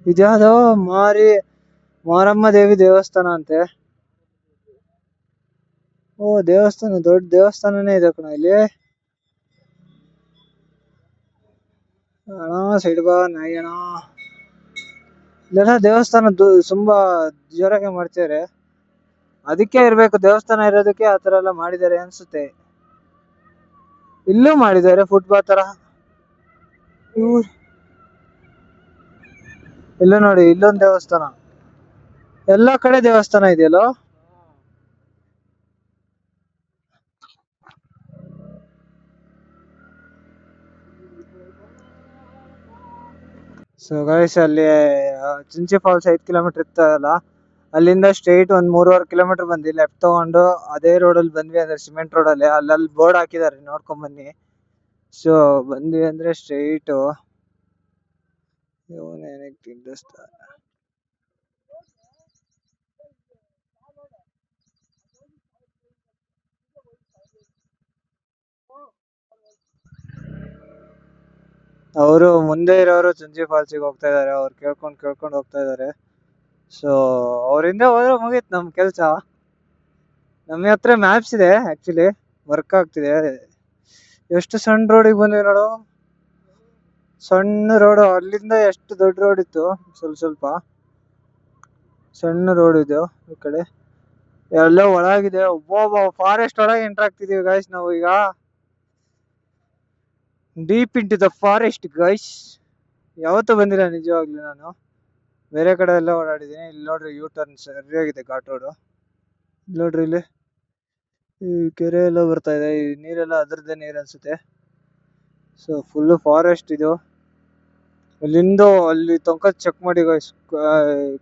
ಇದ್ಯಾವ್ದೋ ಮಾರಮ್ಮ ದೇವಿ ದೇವಸ್ಥಾನ ಅಂತೆ. ಓ ದೇವಸ್ಥಾನ, ದೊಡ್ಡ ದೇವಸ್ಥಾನನೇ ಇದೆ ಕಣ ಇಲ್ಲಿ. ಅಣ್ಣ ಸೈಡ್ ಬಾ ನಾಯಿ ಅಣ್ಣ. ಇಲ್ಲೆಲ್ಲ ದೇವಸ್ಥಾನ ತುಂಬಾ ಜೋರಾಗಿ ಮಾಡ್ತಿದಾರೆ. ಅದಕ್ಕೆ ಇರ್ಬೇಕು, ದೇವಸ್ಥಾನ ಇರೋದಕ್ಕೆ ಆತರ ಎಲ್ಲ ಮಾಡಿದ್ದಾರೆ ಅನ್ಸುತ್ತೆ. ಇಲ್ಲೂ ಮಾಡಿದ್ದಾರೆ ಫುಟ್ಪಾತ್ ತರ. ಇಲ್ಲ ನೋಡಿ, ಇಲ್ಲೊಂದು ದೇವಸ್ಥಾನ. ಎಲ್ಲಾ ಕಡೆ ದೇವಸ್ಥಾನ ಇದೆಯಲ್ಲೋ. ಸೊ ಗೈಸ್, ಅಲ್ಲಿ ಚುಂಚಿ ಫಾಲ್ಸ್ 5 ಕಿಲೋಮೀಟರ್ ಇರ್ತದಲ್ಲ, ಅಲ್ಲಿಂದ ಸ್ಟ್ರೈಟ್ ಒಂದ್ 3.5 ಕಿಲೋಮೀಟರ್ ಬಂದಿ ಲೆಫ್ಟ್ ತಗೊಂಡು ಅದೇ ರೋಡ್ ಅಲ್ಲಿ ಬಂದ್ವಿ ಅಂದ್ರೆ ಸಿಮೆಂಟ್ ರೋಡ್ ಅಲ್ಲಿ ಅಲ್ಲಲ್ಲಿ ಬೋರ್ಡ್ ಹಾಕಿದಾರೆ, ನೋಡ್ಕೊಂಡ್ ಬನ್ನಿ. ಸೊ ಬಂದ್ವಿ ಅಂದ್ರೆ ಸ್ಟ್ರೈಟ್ ಅವರು ಮುಂದೆ ಇರೋರು ಚುಂಚಿ ಫಾಲ್ಸಿಗೆ ಹೋಗ್ತಾ ಇದಾರೆ. ಅವ್ರು ಕೇಳ್ಕೊಂಡ್ ಹೋಗ್ತಾ ಇದಾರೆ. ಸೊ ಅವರಿಂದ ಹೋದ್ರೆ ಮುಗೀತ್ ನಮ್ ಕೆಲ್ಸ. ನಮ್ಮ ಹತ್ರ ಮ್ಯಾಪ್ಸ್ ಇದೆ, ಆಕ್ಚುಲಿ ವರ್ಕ್ ಆಗ್ತಿದೆ. ಎಷ್ಟು ಸಣ್ಣ ರೋಡಿಗೆ ಬಂದ್ವಿ ನೋಡು. ಸಣ್ಣ ರೋಡ್, ಅಲ್ಲಿಂದ ಎಷ್ಟು ದೊಡ್ಡ ರೋಡ್ ಇತ್ತು, ಸ್ವಲ್ಪ ಸಣ್ಣ ರೋಡ್ ಇದು. ಈ ಕಡೆ ಎಲ್ಲ ಒಳಗಿದೆ. ಒಬ್ಬ ಫಾರೆಸ್ಟ್ ಒಳಗೆ ಎಂಟರ್ ಆಗ್ತಿದೀವಿ ಗೈಸ್ ನಾವು ಈಗ. Deep into the forest guys. ಯಾವತ್ತೂ ಬಂದಿಲ್ಲ ನಿಜವಾಗ್ಲೂ ನಾನು. ಬೇರೆ ಕಡೆ ಎಲ್ಲ ಓಡಾಡಿದೀನಿ. ಇಲ್ಲಿ ನೋಡ್ರಿ ಯೂ ಟರ್ನ್ ಸರಿಯಾಗಿದೆ, ಘಾಟ್ ರೋಡ್. ನೋಡ್ರಿ ಇಲ್ಲಿ ಈ ಕೆರೆ ಎಲ್ಲ ಬರ್ತಾ ಇದೆ. ಈ ನೀರೆಲ್ಲ ಅದ್ರದ್ದೇ ನೀರ್ ಅನ್ಸುತ್ತೆ. ಸೊ ಫುಲ್ ಫಾರೆಸ್ಟ್ ಇದು. ಅಲ್ಲಿಂದ ಅಲ್ಲಿ ತನಕ ಚೆಕ್ ಮಾಡಿ ಗೈಸ್,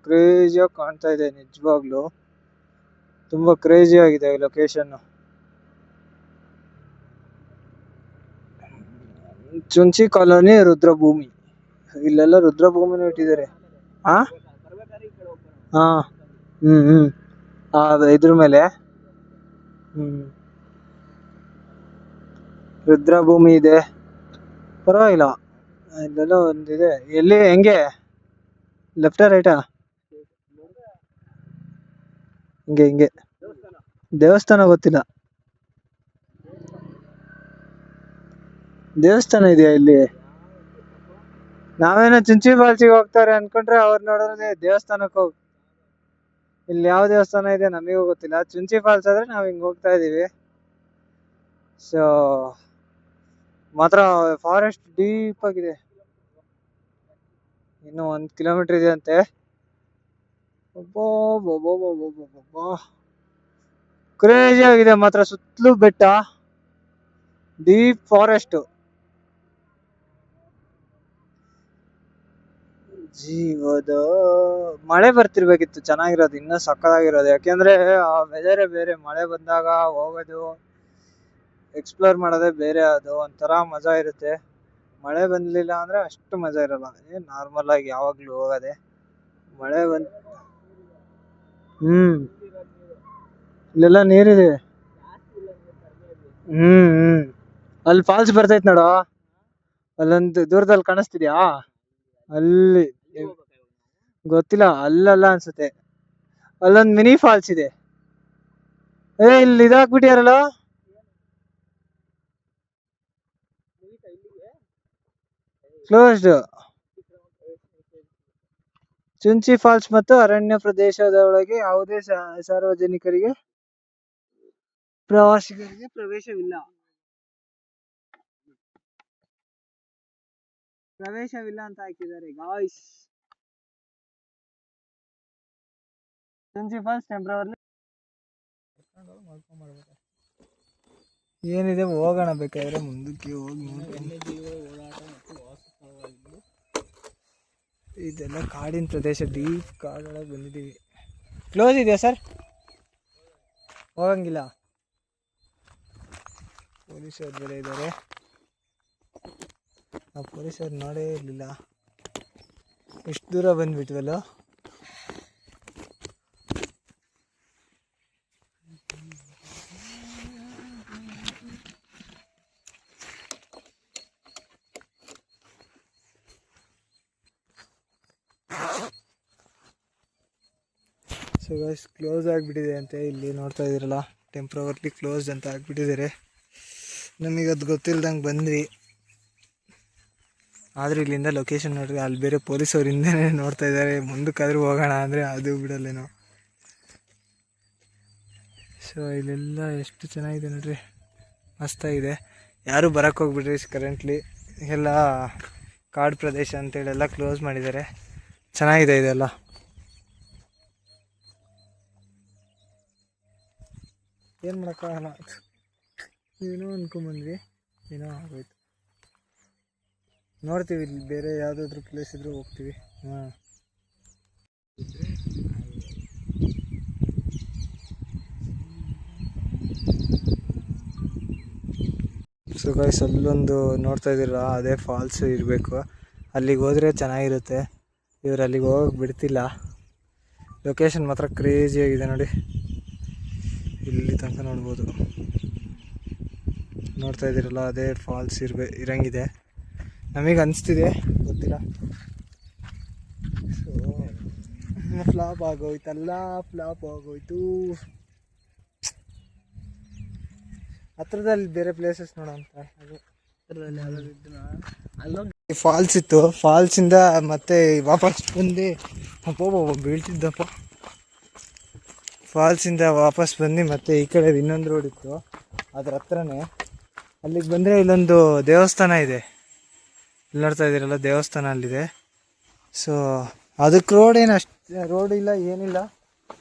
ಕ್ರೇಜಿಯಾಗಿ ಕಾಣ್ತಾ ಇದೆ ನಿಜವಾಗ್ಲು. ತುಂಬಾ ಕ್ರೇಜಿ ಆಗಿದೆ ಈ ಲೊಕೇಶನ್. ಚುಂಚಿ ಕಾಲೋನಿ ರುದ್ರಭೂಮಿ. ಇಲ್ಲೆಲ್ಲ ರುದ್ರಭೂಮಿನೂ ಇಟ್ಟಿದ್ದಾರೆ. ಹಾ ಇದ್ರ ಮೇಲೆ ರುದ್ರಭೂಮಿ ಇದೆ, ಪರವಾಗಿಲ್ಲ. ಇಲ್ಲೆಲ್ಲ ಒಂದಿದೆ. ಎಲ್ಲಿ ಹೆಂಗೆ, ಲೆಫ್ಟಾ ರೈಟಾ? ಹಿಂಗೆ ದೇವಸ್ಥಾನ ಗೊತ್ತಿಲ್ಲ. ದೇವಸ್ಥಾನ ಇದೆಯಾ ಇಲ್ಲಿ? ನಾವೇನೋ ಚುಂಚಿ ಫಾಲ್ಸಿಗೆ ಹೋಗ್ತಾರೆ ಅನ್ಕೊಂಡ್ರೆ ಅವ್ರು ನೋಡಿದ್ರೆ ದೇವಸ್ಥಾನಕ್ಕೆ ಇಲ್ಲಿ ಯಾವ ದೇವಸ್ಥಾನ ಇದೆ ನಮಗೂ ಗೊತ್ತಿಲ್ಲ. ಚುಂಚಿ ಫಾಲ್ಸ್ ಆದ್ರೆ ನಾವ್ ಹಿಂಗ್ ಹೋಗ್ತಾ ಇದೀವಿ. ಸೊ ಮಾತ್ರ ಫಾರೆಸ್ಟ್ ಡೀಪ್ ಆಗಿದೆ. ಇನ್ನು 1 ಕಿಲೋಮೀಟರ್ ಇದೆ ಅಂತೆ. ಕ್ರೇಜಿ ಆಗಿದೆ ಮಾತ್ರ, ಸುತ್ತಲೂ ಬೆಟ್ಟ, ಡೀಪ್ ಫಾರೆಸ್ಟ್. ಜೀವದ ಮಳೆ ಬರ್ತಿರ್ಬೇಕಿತ್ತು, ಚೆನ್ನಾಗಿರೋದು, ಇನ್ನೂ ಸಕ್ಕತ್ತಾಗಿರೋದು. ಯಾಕೆಂದ್ರೆ ಆ ವೆದರೇ ಬೇರೆ. ಮಳೆ ಬಂದಾಗ ಹೋಗೋದು, ಎಕ್ಸ್ಪ್ಲೋರ್ ಮಾಡೋದೇ ಬೇರೆ, ಅದು ಒಂಥರ ಮಜಾ ಇರುತ್ತೆ. ಮಳೆ ಬಂದಿಲ್ಲ ಅಂದ್ರೆ ಅಷ್ಟು ಮಜಾ ಇರಲ್ಲ. ನಾರ್ಮಲ್ ಆಗಿ ಯಾವಾಗ್ಲೂ ಹೋಗೋದೆ. ಮಳೆ ಬಂದ್ ಇಲ್ಲೆಲ್ಲ ನೀರಿದೆ. ಅಲ್ಲಿ ಫಾಲ್ಸ್ ಬರ್ತೈತ್ ನೋಡು, ಅಲ್ಲೊಂದು ದೂರದಲ್ಲಿ ಕಾಣಿಸ್ತಿದ್ಯಾ? ಅಲ್ಲಿ ಗೊತ್ತಿಲ್ಲ, ಅಲ್ಲಲ್ಲ ಅನ್ಸುತ್ತೆ. ಅಲ್ಲೊಂದ್ ಮಿನಿ ಫಾಲ್ಸ್ ಇದೆ. ಇಲ್ಲಿ ಇದಾಕ್ಬಿಟ್ಯಾರಲ್ಲ, ಕ್ಲೋಸ್ಡ್. ಚುಂಚಿ ಫಾಲ್ಸ್ ಮತ್ತು ಅರಣ್ಯ ಪ್ರದೇಶದೊಳಗೆ ಯಾವುದೇ ಸಾರ್ವಜನಿಕರಿಗೆ ಪ್ರವಾಸಿಗರಿಗೆ ಪ್ರವೇಶವಿಲ್ಲ ಅಂತ ಹಾಕಿದ್ದಾರೆ ಗಾಯ್ಸ್. ಚುಂಚಿ ಫಾಲ್ಸ್ ಟೆಂಪ್ರವರ್ಲಿ ಏನಿದೆ ಹೋಗೋಣ, ಬೇಕಾದ್ರೆ ಮುಂದಕ್ಕೆ ಹೋಗಿ ಇದೆಲ್ಲ ಕಾಡಿನ ಪ್ರದೇಶ, ಡೀಪ್ ಕಾಡೊಳಗೆ ಬಂದಿದ್ದೀವಿ. ಕ್ಲೋಸ್ ಇದೆಯಾ ಸರ್? ಹೋಗಂಗಿಲ್ಲ. ಪೊಲೀಸರು ಬೇರೆ ಇದ್ದಾರೆ. ನಾವು ಪೊಲೀಸರು ನೋಡೇ ಇರಲಿಲ್ಲ, ಇಷ್ಟು ದೂರ ಬಂದ್ಬಿಟ್ವಲ್ಲ. ಸೊ ಗೈಸ್, ಕ್ಲೋಸ್ ಆಗಿಬಿಟ್ಟಿದೆ ಅಂತೆ. ಇಲ್ಲಿ ನೋಡ್ತಾ ಇದ್ದೀರಲ್ಲ, ಟೆಂಪ್ರವರ್ಲಿ ಕ್ಲೋಸ್ಡ್ ಅಂತ ಆಗಿಬಿಟ್ಟಿದ್ದಾರೆ. ನಮಗೆ ಅದು ಗೊತ್ತಿಲ್ದಂಗೆ ಬಂದ್ವಿ. ಆದರೆ ಇಲ್ಲಿಂದ ಲೊಕೇಶನ್ ನೋಡ್ರಿ, ಅಲ್ಲಿ ಬೇರೆ ಪೊಲೀಸವ್ರು ಹಿಂದೆನೇ ನೋಡ್ತಾ ಇದ್ದಾರೆ. ಮುಂದಕ್ಕಾದ್ರೂ ಹೋಗೋಣ ಅಂದರೆ ಅದು ಬಿಡಲ್ಲೇನೋ. ಸೊ ಇಲ್ಲೆಲ್ಲ ಎಷ್ಟು ಚೆನ್ನಾಗಿದೆ ನೋಡ್ರಿ, ಮಸ್ತಾಗಿದೆ. ಯಾರೂ ಬರೋಕ್ಕೆ ಹೋಗ್ಬಿಡ್ರಿ ಕರೆಂಟ್ಲಿ, ಎಲ್ಲ ಕಾಡು ಪ್ರದೇಶ ಅಂತೇಳಿ ಎಲ್ಲ ಕ್ಲೋಸ್ ಮಾಡಿದ್ದಾರೆ. ಚೆನ್ನಾಗಿದೆ ಇದೆಲ್ಲ. ಏನು ಮಾಡೋಕ್ಕಾಗಲ್ಲ, ಏನೋ ಅನ್ಕೊಂಬಂದ್ವಿ, ಏನೋ ಆಗೋಯ್ತು. ನೋಡ್ತೀವಿ, ಇಲ್ಲಿ ಬೇರೆ ಯಾವುದಾದ್ರೂ ಪ್ಲೇಸ್ ಇದ್ರೂ ಹೋಗ್ತೀವಿ. ಸೊ ಗೈಸ್, ಅಲ್ಲೊಂದು ನೋಡ್ತಾ ಇದ್ದೀರ, ಅದೇ ಫಾಲ್ಸ್ ಇರಬೇಕು. ಅಲ್ಲಿಗೆ ಹೋದರೆ ಚೆನ್ನಾಗಿರುತ್ತೆ. ಇವ್ರು ಅಲ್ಲಿಗೆ ಹೋಗಕ್ಕೆ ಬಿಡ್ತಿಲ್ಲ. ಲೊಕೇಶನ್ ಮಾತ್ರ ಕ್ರೇಜಿಯಾಗಿದೆ ನೋಡಿ, ಇಲ್ಲಿ ತನಕ ನೋಡ್ಬೋದು. ನೋಡ್ತಾ ಇದ್ದೀರಲ್ಲ, ಅದೇ ಫಾಲ್ಸ್ ಇರಂಗಿದೆ ನಮಗೆ ಅನಿಸ್ತಿದೆ, ಗೊತ್ತಿಲ್ಲ. ಸೊ ಫ್ಲಾಪ್ ಆಗೋಯ್ತಲ್ಲ, ಫ್ಲಾಪ್ ಆಗೋಯ್ತು. ಹತ್ರದಲ್ಲಿ ಬೇರೆ ಪ್ಲೇಸಸ್ ನೋಡೋಂತ, ಅಲ್ಲೊಂದು ಫಾಲ್ಸ್ ಇತ್ತು. ಫಾಲ್ಸಿಂದ ಮತ್ತೆ ವಾಪಸ್ ಬಂದು ಬೀಳ್ತಿದ್ದಪ್ಪ. ಫಾಲ್ಸಿಂದ ವಾಪಸ್ ಬಂದು ಮತ್ತೆ ಈ ಕಡೆ ಇನ್ನೊಂದು ರೋಡ್ ಇತ್ತು, ಅದ್ರ ಹತ್ರನೇ. ಅಲ್ಲಿಗೆ ಬಂದರೆ ಇಲ್ಲೊಂದು ದೇವಸ್ಥಾನ ಇದೆ, ಇಲ್ಲಿ ನೋಡ್ತಾ ಇದ್ದೀರಲ್ಲ, ದೇವಸ್ಥಾನ ಅಲ್ಲಿದೆ. ಸೊ ಅದಕ್ಕೆ ರೋಡ್ ಏನು ಅಷ್ಟು ರೋಡ್ ಇಲ್ಲ, ಏನಿಲ್ಲ.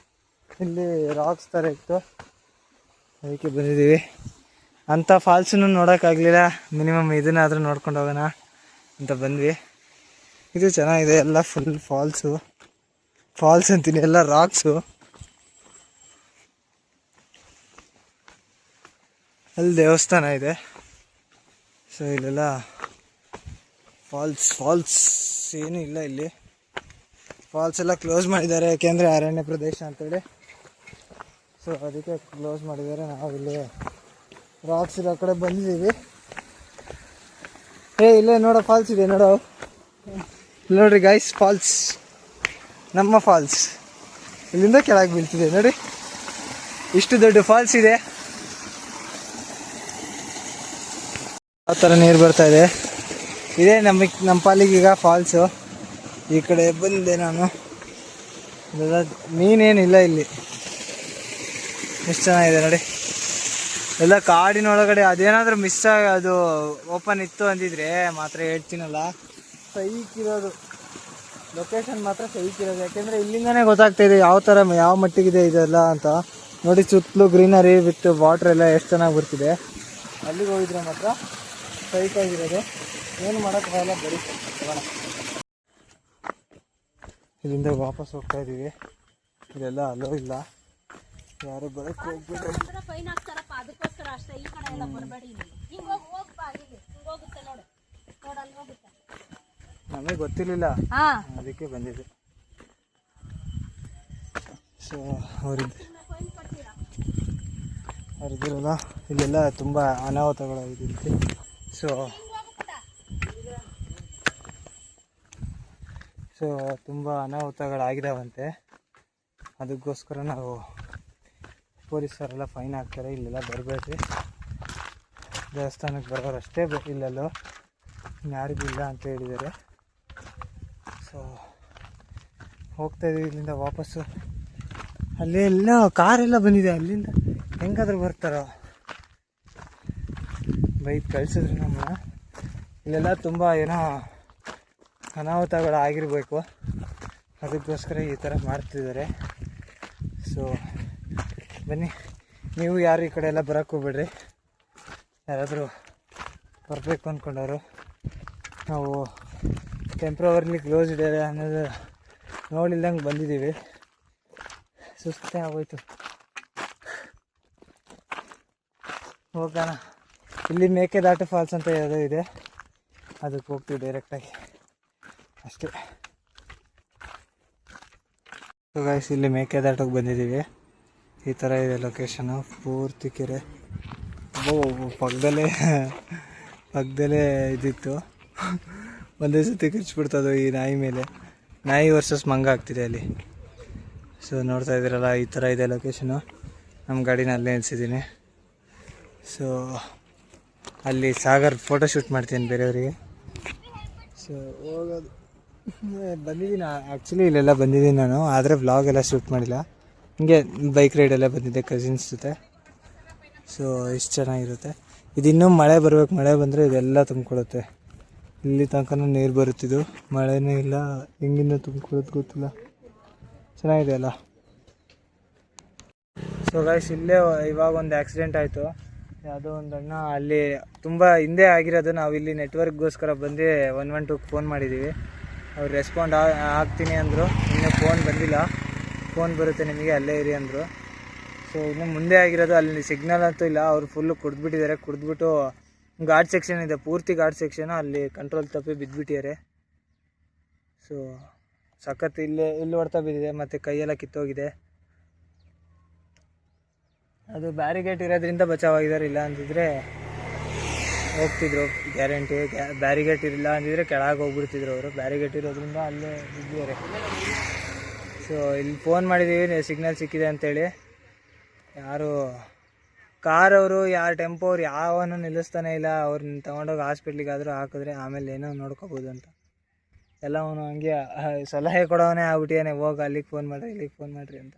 ಇಲ್ಲಿ ರಾಕ್ಸ್ ಥರ ಇತ್ತು, ಅದಕ್ಕೆ ಬಂದಿದ್ದೀವಿ. ಅಂಥ ಫಾಲ್ಸನ್ನು ನೋಡೋಕ್ಕಾಗಲಿಲ್ಲ, ಮಿನಿಮಮ್ ಇದನ್ನಾದರೂ ನೋಡ್ಕೊಂಡು ಹೋಗೋಣ ಅಂತ ಬಂದ್ವಿ. ಇದು ಚೆನ್ನಾಗಿದೆ, ಎಲ್ಲ ಫುಲ್ ಫಾಲ್ಸ್ ಅಂತೀನಿ, ಎಲ್ಲ ರಾಕ್ಸು. ಅಲ್ಲಿ ದೇವಸ್ಥಾನ ಇದೆ. ಸೊ ಇಲ್ಲೆಲ್ಲ ಫಾಲ್ಸ್ ಏನೂ ಇಲ್ಲ. ಇಲ್ಲಿ ಫಾಲ್ಸ್ ಎಲ್ಲ ಕ್ಲೋಸ್ ಮಾಡಿದ್ದಾರೆ, ಯಾಕೆಂದರೆ ಅರಣ್ಯ ಪ್ರದೇಶ ಅಂತೇಳಿ. ಸೊ ಅದಕ್ಕೆ ಕ್ಲೋಸ್ ಮಾಡಿದ್ದಾರೆ. ನಾವಿಲ್ಲಿ ರಾಕ್ಸ್ ಇರೋ ಕಡೆ ಬಂದಿದ್ದೀವಿ. ಇಲ್ಲೇ ನೋಡೋ ಫಾಲ್ಸ್ ಇದೆ, ನೋಡ್ರಿ ಗೈಸ್, ಫಾಲ್ಸ್, ನಮ್ಮ ಫಾಲ್ಸ್ ಇಲ್ಲಿಂದ ಕೆಳಗೆ ಬೀಳ್ತಿದೆ ನೋಡಿ. ಇಷ್ಟು ದೊಡ್ಡ ಫಾಲ್ಸ್ ಇದೆ, ಆ ಥರ ನೀರು ಬರ್ತಾ ಇದೆ. ಇದೇ ನಮ್ಮ ಪಾಲಿಗೆ ಈಗ ಫಾಲ್ಸು. ಈ ಕಡೆ ಬಂದೆ ನಾನು. ಇದೆಲ್ಲ ಮೀನೇನಿಲ್ಲ ಇಲ್ಲಿ. ಎಷ್ಟು ಚೆನ್ನಾಗಿದೆ ನೋಡಿ. ಎಲ್ಲ ಕಾಡಿನೊಳಗಡೆ ಅದೇನಾದರೂ ಮಿಸ್ ಆಗಿ ಅದು ಓಪನ್ ಇತ್ತು ಅಂದಿದ್ರೆ ಮಾತ್ರ ಹೇಳ್ತೀನಲ್ಲ, ಸೈಕಿರೋದು ಲೊಕೇಶನ್ ಮಾತ್ರ ಸೈಕಿರೋದು. ಯಾಕೆಂದರೆ ಇಲ್ಲಿಂದನೇ ಗೊತ್ತಾಗ್ತಾಯಿದೆ ಯಾವ ಥರ ಯಾವ ಮಟ್ಟಿಗಿದೆ ಇದೆಲ್ಲ ಅಂತ. ನೋಡಿ ಸುತ್ತಲೂ ಗ್ರೀನರಿ ವಿತ್ ವಾಟ್ರ್ ಎಲ್ಲ ಎಷ್ಟು ಚೆನ್ನಾಗಿ ಬರ್ತಿದೆ. ಅಲ್ಲಿಗೆ ಹೋಗಿದ್ರೆ ಮಾತ್ರ ಸೈಕಾಗಿರೋದು, ಏನು ಮಾಡೋಕ್ಕಾಗಲ್ಲ. ಬರೀ ಇಲ್ಲಿಂದ ವಾಪಸ್ ಹೋಗ್ತಾ ಇದ್ದೀವಿ. ಇದೆಲ್ಲ ಅಲ್ಲೋ ಇಲ್ಲ, ಯಾರು ಬರೋಕ್ಕೆ ಹೋಗ್ಬಿಟ್ರೆ ನಮಗೆ ಗೊತ್ತಿರಲಿಲ್ಲ, ಅದಕ್ಕೆ ಬಂದಿದೆ. ಸೊ ಅವ್ರಿದ್ದಿರಲ್ಲ, ಇಲ್ಲೆಲ್ಲ ತುಂಬ ಅನಾಹುತಗಳಾಗಿದೆ. ಸೊ ತುಂಬ ಅನಾಹುತಗಳಾಗಿದ್ದಾವಂತೆ. ಅದಕ್ಕೋಸ್ಕರ ನಾವು ಪೊಲೀಸರೆಲ್ಲ ಫೈನ್ ಹಾಕ್ತಾರೆ, ಇಲ್ಲೆಲ್ಲ ಬರಬೇಡ್ರಿ, ದೇವಸ್ಥಾನಕ್ಕೆ ಬರೋರು ಅಷ್ಟೇ ಇಲ್ಲಲ್ಲೋ, ಯಾರಿಗೂ ಇಲ್ಲ ಅಂತ ಹೇಳಿದ್ದಾರೆ. ಸೊ ಹೋಗ್ತಾಯಿದ್ದೀವಿ ಇಲ್ಲಿಂದ ವಾಪಸ್ಸು. ಅಲ್ಲಿ ಎಲ್ಲ ಕಾರೆಲ್ಲ ಬಂದಿದೆ, ಅಲ್ಲಿಂದ ಹೆಂಗಾದ್ರೂ ಬರ್ತಾರೋ ಬೈಕ್ ಕಳಿಸಿದ್ರು ನಮ್ಮನ್ನ. ಇಲ್ಲೆಲ್ಲ ತುಂಬ ಏನೋ ಅನಾಹುತಗಳಾಗಿರಬೇಕು, ಅದಕ್ಕೋಸ್ಕರ ಈ ಥರ ಮಾಡ್ತಿದ್ದಾರೆ. ಸೊ ಬನ್ನಿ, ನೀವು ಯಾರು ಈ ಕಡೆ ಎಲ್ಲ ಬರೋಕ್ಕೆ ಹೋಗ್ಬೇಡ್ರಿ. ಯಾರಾದರೂ ಬರಬೇಕು ಅಂದ್ಕೊಂಡವರು, ನಾವು ಟೆಂಪ್ರವರಿಲಿ ಕ್ಲೋಸ್ ಇದೆ ಅನ್ನೋದು ನೋಡಿಲ್ದಂಗೆ ಬಂದಿದ್ದೀವಿ. ಸುಸ್ತೇ ಆಗೋಯ್ತು. ಹೋಗೋಣ. ಇಲ್ಲಿ ಮೇಕೆದಾಟು ಫಾಲ್ಸ್ ಅಂತ ಯಾವುದೋ ಇದೆ, ಅದಕ್ಕೆ ಹೋಗ್ತೀವಿ ಡೈರೆಕ್ಟಾಗಿ ಅಷ್ಟೇ. ಸೊ ಗೈಸ್, ಇಲ್ಲಿ ಮೇಕೆದಾಟಕ್ಕೆ ಬಂದಿದ್ದೀವಿ. ಈ ಥರ ಇದೆ ಲೊಕೇಶನು, ಪೂರ್ತಿ ಕೆರೆ. ಪಕ್ಕದಲ್ಲೇ ಇದಿತ್ತು, ಒಂದೇ ಸತಿ ಕಿರ್ಚ್ಬಿಡ್ತದು ಈ ನಾಯಿ ಮೇಲೆ. ನಾಯಿ ವರ್ಸಸ್ ಮಂಗ ಆಗ್ತಿದೆ ಅಲ್ಲಿ. ಸೊ ನೋಡ್ತಾ ಇದ್ದೀರಲ್ಲ, ಈ ಥರ ಇದೆ ಲೊಕೇಶನು. ನಮ್ಮ ಗಾಡಿನ ಅಲ್ಲೇ ನಿಲ್ಸಿದ್ದೀನಿ. ಸೊ ಅಲ್ಲಿ ಸಾಗರ್ ಫೋಟೋಶೂಟ್ ಮಾಡ್ತೀನಿ ಬೇರೆಯವರಿಗೆ. ಸೊ ಹೋಗೋದು ಬಂದಿದ್ದೀನಿ. ಆ್ಯಕ್ಚುಲಿ ಇಲ್ಲೆಲ್ಲ ಬಂದಿದ್ದೀನಿ ನಾನು, ಆದರೆ ವ್ಲಾಗ್ ಎಲ್ಲ ಶೂಟ್ ಮಾಡಿಲ್ಲ. ಹಿಂಗೆ ಬೈಕ್ ರೈಡೆಲ್ಲ ಬಂದಿದ್ದೆ ಕಸಿನ್ಸ್ ಜೊತೆ. ಸೊ ಇಷ್ಟು ಚೆನ್ನಾಗಿರುತ್ತೆ. ಇದಿನ್ನೂ ಮಳೆ ಬರಬೇಕು, ಮಳೆ ಬಂದರೆ ಇದೆಲ್ಲ ತುಂಬಿಕೊಳ್ಳುತ್ತೆ. ಇಲ್ಲಿ ತನಕ ನೀರು ಬರುತ್ತಿದ್ದು, ಮಳೆನೇ ಇಲ್ಲ, ಹೆಂಗಿಂದ ತುಂಬಿಕೊಳ್ಳೋದು ಗೊತ್ತಿಲ್ಲ. ಚೆನ್ನಾಗಿದೆ ಅಲ್ಲ. ಸೊ ಗೈಸ್, ಇಲ್ಲೇ ಇವಾಗ ಒಂದು ಆಕ್ಸಿಡೆಂಟ್ ಆಯಿತು. ಯಾವುದೋ ಒಂದು ಅಣ್ಣ ಅಲ್ಲಿ ತುಂಬ ಹಿಂದೆ ಆಗಿರೋದು. ನಾವು ಇಲ್ಲಿ ನೆಟ್ವರ್ಕ್ಗೋಸ್ಕರ ಬಂದು 112ಗೆ ಫೋನ್ ಮಾಡಿದ್ದೀವಿ. ಅವ್ರು ರೆಸ್ಪಾಂಡ್ ಆಗ್ತೀನಿ ಅಂದರು. ಇನ್ನೂ ಫೋನ್ ಬಂದಿಲ್ಲ. ಫೋನ್ ಬರುತ್ತೆ ನಿಮಗೆ, ಅಲ್ಲೇ ಇರಿ ಅಂದರು. ಸೊ ಇನ್ನೂ ಮುಂದೆ ಆಗಿರೋದು, ಅಲ್ಲಿ ಸಿಗ್ನಲ್ ಅಂತೂ ಇಲ್ಲ. ಅವರು ಫುಲ್ಲು ಕುಡಿದ್ಬಿಟ್ಟಿದ್ದಾರೆ. ಕುಡಿದ್ಬಿಟ್ಟು ಘಾಟ್ ಸೆಕ್ಷನ್ ಇದೆ, ಪೂರ್ತಿ ಘಾಟ್ ಸೆಕ್ಷನು, ಅಲ್ಲಿ ಕಂಟ್ರೋಲ್ ತಪ್ಪಿ ಬಿದ್ದುಬಿಟ್ಟಿದ್ದಾರೆ. ಸೊ ಸಖತ್ ಇಲ್ಲಿ ಹೊಡ್ತಾ ಬಿದ್ದಿದೆ, ಮತ್ತು ಕೈಯೆಲ್ಲ ಕಿತ್ತೋಗಿದೆ. ಅದು ಬ್ಯಾರಿಗೇಟ್ ಇರೋದ್ರಿಂದ ಬಚಾವಾಗಿದ್ದಾರೆ, ಇಲ್ಲ ಅಂತಿದ್ರೆ ಹೋಗ್ತಿದ್ರು ಗ್ಯಾರಂಟಿ. ಬ್ಯಾರಿಗೇಟ್ ಇರಲಿಲ್ಲ ಅಂದಿದ್ರೆ ಕೆಳಗೆ ಹೋಗ್ಬಿಡ್ತಿದ್ರು ಅವರು. ಬ್ಯಾರಿಗೇಟ್ ಇರೋದ್ರಿಂದ ಅಲ್ಲೇ ಬಿದ್ದಿದ್ದಾರೆ. ಸೊ ಇಲ್ಲಿ ಫೋನ್ ಮಾಡಿದ್ದೀವಿ, ಸಿಗ್ನಲ್ ಸಿಕ್ಕಿದೆ ಅಂತೇಳಿ. ಯಾರು ಕಾರವರು, ಯಾರು ಟೆಂಪೋ ಅವ್ರು ಯಾವನು ನಿಲ್ಲಿಸ್ತಾನೆ ಇಲ್ಲ. ಅವ್ರನ್ನ ತೊಗೊಂಡೋಗಿ ಹಾಸ್ಪಿಟ್ಲಿಗಾದರೂ ಹಾಕಿದ್ರೆ ಆಮೇಲೆ ಏನೋ ನೋಡ್ಕೋಬೋದು ಅಂತ. ಎಲ್ಲ ಅವನು ಹಂಗೆ ಸಲಹೆ ಕೊಡೋವನೇ ಆಗ್ಬಿಟ್ಟಿಯಾನೆ, ಹೋಗಿ ಅಲ್ಲಿಗೆ ಫೋನ್ ಮಾಡಿರಿ, ಇಲ್ಲಿಗೆ ಫೋನ್ ಮಾಡಿರಿ ಅಂತ.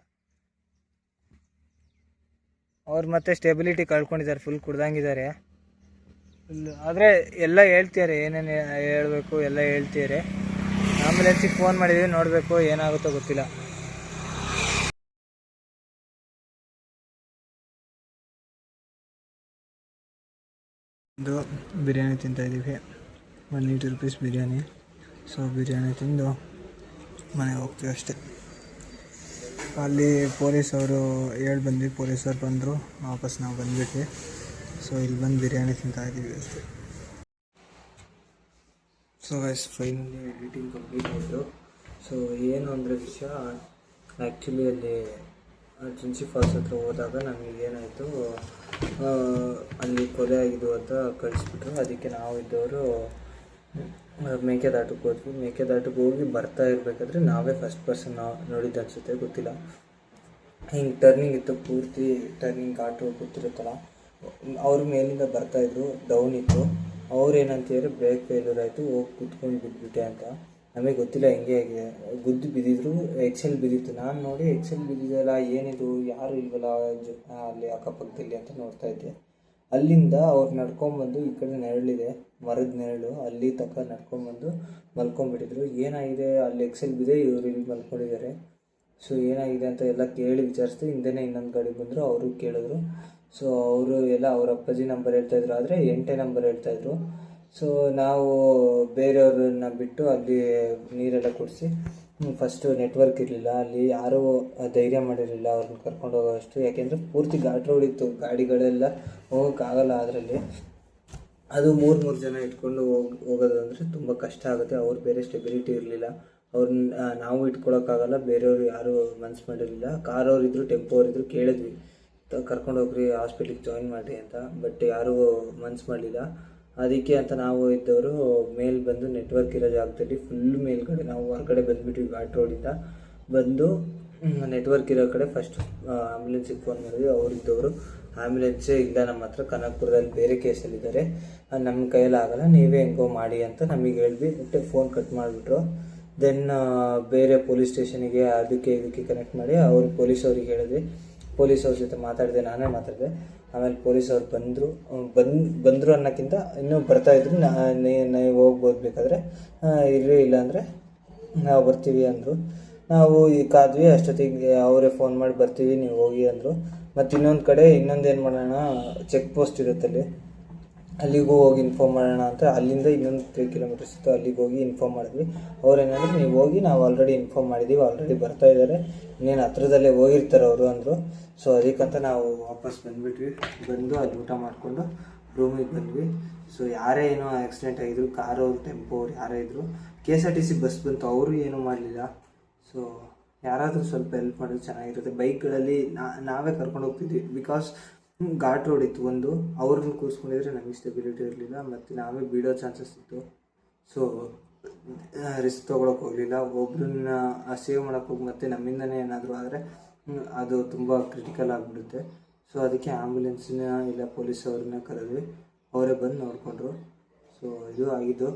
ಅವ್ರು ಮತ್ತೆ ಸ್ಟೆಬಿಲಿಟಿ ಕಳ್ಕೊಂಡಿದ್ದಾರೆ, ಫುಲ್ ಕುಡ್ದಂಗಿದ್ದಾರೆ. ಆದರೆ ಎಲ್ಲ ಹೇಳ್ತಿದ್ದಾರೆ, ಏನೇನು ಹೇಳಬೇಕು ಎಲ್ಲ ಹೇಳ್ತಿದ್ದಾರೆ. ಆಂಬುಲೆನ್ಸಿಗೆ ಫೋನ್ ಮಾಡಿದ್ದೀವಿ, ನೋಡಬೇಕು ಏನಾಗುತ್ತೋ ಗೊತ್ತಿಲ್ಲ. ಇದು ಬಿರಿಯಾನಿ ತಿಂತಾಯಿದ್ದೀವಿ, 180 ರೂಪೀಸ್ ಬಿರಿಯಾನಿ. ಸೊ ಬಿರಿಯಾನಿ ತಿಂದು ಮನೆಗೆ ಹೋಗ್ತೀವಿ ಅಷ್ಟೇ. ಅಲ್ಲಿ ಪೊಲೀಸವರು ಬಂದ್ವಿ, ಪೊಲೀಸರು ಬಂದರು, ವಾಪಸ್ ನಾವು ಬಂದುಬಿಟ್ವಿ. ಸೊ ಇಲ್ಲಿ ಬಂದು ಬಿರಿಯಾನಿ ತಿಂತಾಯಿದ್ದೀವಿ ಅಷ್ಟೇ. So guys, finally editing complete ಆಯಿತು. ಸೊ ಏನು ಅಂದರೆ ವಿಷಯ, ಆ್ಯಕ್ಚುಲಿ ಅಲ್ಲಿ ಚಿಂಚಿ ಫಾಲ್ಸ್ ಹತ್ರ ಹೋದಾಗ ನಮಗೆ ಏನಾಯಿತು, ಅಲ್ಲಿ ಕೊಲೆ ಆಗಿದ್ದು ಅಂತ ಕಳಿಸ್ಬಿಟ್ರು. ಅದಕ್ಕೆ ನಾವು ಇದ್ದವರು ಮೇಕೆದಾಟಕ್ಕೆ ಹೋದ್ವಿ. ಮೇಕೆದಾಟಕ್ಕೆ ಹೋಗಿ ಬರ್ತಾ ಇರಬೇಕಾದ್ರೆ ನಾವೇ ಫಸ್ಟ್ ಪರ್ಸನ್ ನೋಡಿದ್ದು ಅನಿಸುತ್ತೆ, ಗೊತ್ತಿಲ್ಲ. ಹಿಂಗೆ ಟರ್ನಿಂಗ್ ಇತ್ತು, ಪೂರ್ತಿ ಟರ್ನಿಂಗ್ ಘಾಟು ಗೊತ್ತಿರುತ್ತಲ್ಲ. ಅವ್ರ ಮೇಲಿಂದ ಬರ್ತಾಯಿದ್ರು, ಡೌನ್ ಇತ್ತು. ಅವ್ರು ಏನಂತಿದ್ದಾರೆ, ಬ್ರೇಕ್ ಫೇಲ್ಯೂರ್ ಆಯಿತು, ಹೋಗಿ ಕುತ್ಕೊಂಡು ಬಿದ್ದುಬಿಟ್ಟೆ ಅಂತ. ನಮಗೆ ಗೊತ್ತಿಲ್ಲ ಹೆಂಗೆ ಆಗಿದೆ, ಗುದ್ದು ಬಿದ್ದಿದ್ರು, ಎಕ್ಸೆಲ್ ಬಿದ್ದಿತ್ತು. ನಾನು ನೋಡಿ ಎಕ್ಸೆಲ್ ಬಿದ್ದಿದೆಯಲ್ಲ, ಏನಿದು ಯಾರು ಇಲ್ವಲ್ಲ ಅಲ್ಲಿ ಅಕ್ಕಪಕ್ಕದಲ್ಲಿ ಅಂತ ನೋಡ್ತಾ ಇದ್ದೆ. ಅಲ್ಲಿಂದ ಅವ್ರು ನಡ್ಕೊಂಬಂದು ಈ ಕಡೆ ನೆರಳಿದೆ, ಮರದ ನೆರಳು, ಅಲ್ಲಿ ತನಕ ನಡ್ಕೊಂಬಂದು ಮಲ್ಕೊಂಡ್ಬಿಟ್ಟಿದ್ರು. ಏನಾಗಿದೆ ಅಲ್ಲಿ ಎಕ್ಸೆಲ್ ಬಿದ್ದೆ, ಇವರು ಇಲ್ಲಿ ಮಲ್ಕೊಂಡಿದ್ದಾರೆ. ಸೊ ಏನಾಗಿದೆ ಅಂತ ಎಲ್ಲ ಕೇಳಿ ವಿಚಾರಿಸ್ತು. ಹಿಂದೆನೇ ಇನ್ನೊಂದು ಗಾಡಿ ಬಂದರು, ಅವರು ಕೇಳಿದ್ರು. ಸೊ ಅವರು ಎಲ್ಲ ಅವ್ರ ಅಪ್ಪಾಜಿ ನಂಬರ್ ಹೇಳ್ತಾಯಿದ್ರು, ಆದರೆ 8ನೇ ನಂಬರ್ ಹೇಳ್ತಾಯಿದ್ರು. ಸೊ ನಾವು ಬೇರೆಯವ್ರನ್ನ ಬಿಟ್ಟು ಅಲ್ಲಿ ನೀರೆಲ್ಲ ಕುಡಿಸಿ, ಫಸ್ಟು ನೆಟ್ವರ್ಕ್ ಇರಲಿಲ್ಲ ಅಲ್ಲಿ, ಯಾರೂ ಧೈರ್ಯ ಮಾಡಿರಲಿಲ್ಲ ಅವ್ರನ್ನ ಕರ್ಕೊಂಡು ಹೋಗೋಷ್ಟು. ಯಾಕೆಂದರೆ ಪೂರ್ತಿ ಘಾಟ್ ರೋಡ್ ಇತ್ತು, ಗಾಡಿಗಳೆಲ್ಲ ಹೋಗೋಕ್ಕಾಗಲ್ಲ ಅದರಲ್ಲಿ. ಅದು ಮೂರು ಜನ ಇಟ್ಕೊಂಡು ಹೋಗೋದು ಅಂದರೆ ತುಂಬ ಕಷ್ಟ ಆಗುತ್ತೆ. ಅವ್ರು ಬೇರೆ ಸ್ಟೆಬಿಲಿಟಿ ಇರಲಿಲ್ಲ, ಅವ್ರನ್ನ ನಾವು ಇಟ್ಕೊಳಕ್ಕಾಗಲ್ಲ, ಬೇರೆಯವರು ಯಾರೂ ಮನ್ಸು ಮಾಡಿರಲಿಲ್ಲ. ಕಾರವ್ರು ಇದ್ದರು, ಟೆಂಪೋ ಅವರಿದ್ದರು, ಕೇಳಿದ್ವಿ ಕರ್ಕೊಂಡು ಹೋಗ್ರಿ ಹಾಸ್ಪಿಟ್ಲಿಗೆ ಜಾಯಿನ್ ಮಾಡಿ ಅಂತ, ಬಟ್ ಯಾರೂ ಮನ್ಸು ಮಾಡಲಿಲ್ಲ. ಅದಕ್ಕೆ ಅಂತ ನಾವು ಇದ್ದವರು ಮೇಲೆ ಬಂದು ನೆಟ್ವರ್ಕ್ ಇರೋ ಜಾಗದಲ್ಲಿ ಫುಲ್ ಮೇಲ್ಗಡೆ ನಾವು ಹೊರಗಡೆ ಬಂದುಬಿಟ್ವಿ. ಘಾಟ್ ರೋಡಿಂದ ಬಂದು ನೆಟ್ವರ್ಕ್ ಇರೋ ಕಡೆ ಫಸ್ಟ್ ಆ್ಯಂಬುಲೆನ್ಸಿಗೆ ಫೋನ್ ಮಾಡಿದ್ವಿ. ಅವರಿದ್ದವರು ಆ್ಯಂಬುಲೆನ್ಸೇ ಇಲ್ಲ ನಮ್ಮ ಹತ್ರ, ಕನಕಪುರದಲ್ಲಿ ಬೇರೆ ಕೇಸಲ್ಲಿದ್ದಾರೆ, ನಮ್ಮ ಕೈಯಲ್ಲಿ ಆಗಲ್ಲ, ನೀವೇ ಹೆಂಗೋ ಮಾಡಿ ಅಂತ ನಮಗೆ ಹೇಳಿದ್ವಿ. ಮತ್ತೆ ಫೋನ್ ಕಟ್ ಮಾಡಿಬಿಟ್ರು. ದೆನ್ ಬೇರೆ ಪೊಲೀಸ್ ಸ್ಟೇಷನಿಗೆ ಅದಕ್ಕೆ ಇದಕ್ಕೆ ಕನೆಕ್ಟ್ ಮಾಡಿ ಪೊಲೀಸವ್ರಿಗೆ ಹೇಳಿದ್ವಿ. ಪೊಲೀಸವ್ರ ಜೊತೆ ಮಾತಾಡಿದೆ, ನಾನೇ ಮಾತಾಡಿದೆ. ಆಮೇಲೆ ಪೊಲೀಸವ್ರು ಬಂದರು ಅನ್ನೋಕ್ಕಿಂತ ಇನ್ನೂ ಬರ್ತಾಯಿದ್ರು. ನೀವು ಹೋಗ್ಬೋದು ಬೇಕಾದರೆ, ಇಲ್ಲಾಂದರೆ ನಾವು ಬರ್ತೀವಿ ಅಂದರು. ನಾವು ಈಗ ಕಾದ್ವಿ. ಅಷ್ಟೊತ್ತಿಗೆ ಅವರೇ ಫೋನ್ ಮಾಡಿ ಬರ್ತೀವಿ ನೀವು ಹೋಗಿ ಅಂದರು. ಮತ್ತು ಇನ್ನೊಂದು ಕಡೆ ಇನ್ನೊಂದೇನು ಮಾಡೋಣ, ಚೆಕ್ ಪೋಸ್ಟ್ ಇರುತ್ತಲ್ಲಿ, ಅಲ್ಲಿಗೂ ಹೋಗಿ ಇನ್ಫಾರ್ಮ್ ಮಾಡೋಣ ಅಂತ ಅಲ್ಲಿಂದ ಇನ್ನೊಂದು 3 ಕಿಲೋಮೀಟರ್ಸ್ ಇತ್ತು, ಅಲ್ಲಿಗೆ ಹೋಗಿ ಇನ್ಫಾರ್ಮ್ ಮಾಡಿದ್ವಿ. ಅವ್ರೇನಂದ್ರೆ ನೀವು ಹೋಗಿ, ನಾವು ಆಲ್ರೆಡಿ ಇನ್ಫಾರ್ಮ್ ಮಾಡಿದ್ದೀವಿ, ಆಲ್ರೆಡಿ ಬರ್ತಾ ಇದ್ದಾರೆ, ಇನ್ನೇನು ಹತ್ರದಲ್ಲೇ ಹೋಗಿರ್ತಾರೆ ಅವರು ಅಂದರು. ಸೊ ಅದಕ್ಕಂತ ನಾವು ವಾಪಸ್ ಬಂದುಬಿಟ್ವಿ. ಬಂದು ಅಲ್ಲಿ ಊಟ ಮಾಡಿಕೊಂಡು ರೂಮಿಗೆ ಬಂದ್ವಿ. ಸೊ ಯಾರೇ ಏನೋ ಆಕ್ಸಿಡೆಂಟ್ ಆಗಿದ್ರು, ಕಾರವ್ರು, ಟೆಂಪೋ ಅವ್ರು ಯಾರೇ ಇದ್ದರು, KSRTC ಬಸ್ ಬಂತು, ಅವರು ಏನೂ ಮಾಡಲಿಲ್ಲ. ಸೊ ಯಾರಾದರೂ ಸ್ವಲ್ಪ ಹೆಲ್ಪ್ ಮಾಡಿದ್ರೆ ಚೆನ್ನಾಗಿರುತ್ತೆ. ಬೈಕ್ಗಳಲ್ಲಿ ನಾವೇ ಕರ್ಕೊಂಡು ಹೋಗ್ತಿದ್ವಿ, ಬಿಕಾಸ್ ಘಾಟ್ ರೋಡ್ ಇತ್ತು ಒಂದು, ಅವ್ರನ್ನ ಕೂರಿಸ್ಕೊಂಡಿದ್ರೆ ನಮಗೆ ಸ್ಟೆಬಿಲಿಟಿ ಇರಲಿಲ್ಲ, ಮತ್ತು ನಾವೇ ಬೀಳೋ ಚಾನ್ಸಸ್ ಇತ್ತು. ಸೊ ರಿಸ್ಕ್ ತೊಗೊಳಕ್ಕೆ ಹೋಗಲಿಲ್ಲ. ಒಬ್ಬರನ್ನ ಸೇವ್ ಮಾಡೋಕ್ಕೆ ಹೋಗಿ ಮತ್ತೆ ನಮ್ಮಿಂದನೇ ಏನಾದರೂ ಆದರೆ ಅದು ತುಂಬ ಕ್ರಿಟಿಕಲ್ ಆಗಿಬಿಡುತ್ತೆ. ಸೊ ಅದಕ್ಕೆ ಆ್ಯಂಬುಲೆನ್ಸ್ನ ಇಲ್ಲ ಪೊಲೀಸವ್ರನ್ನ ಕರೆದ್ವಿ, ಅವರೇ ಬಂದು ನೋಡಿಕೊಂಡ್ರು. ಸೊ ಇದು ಆಗಿದ್ದು.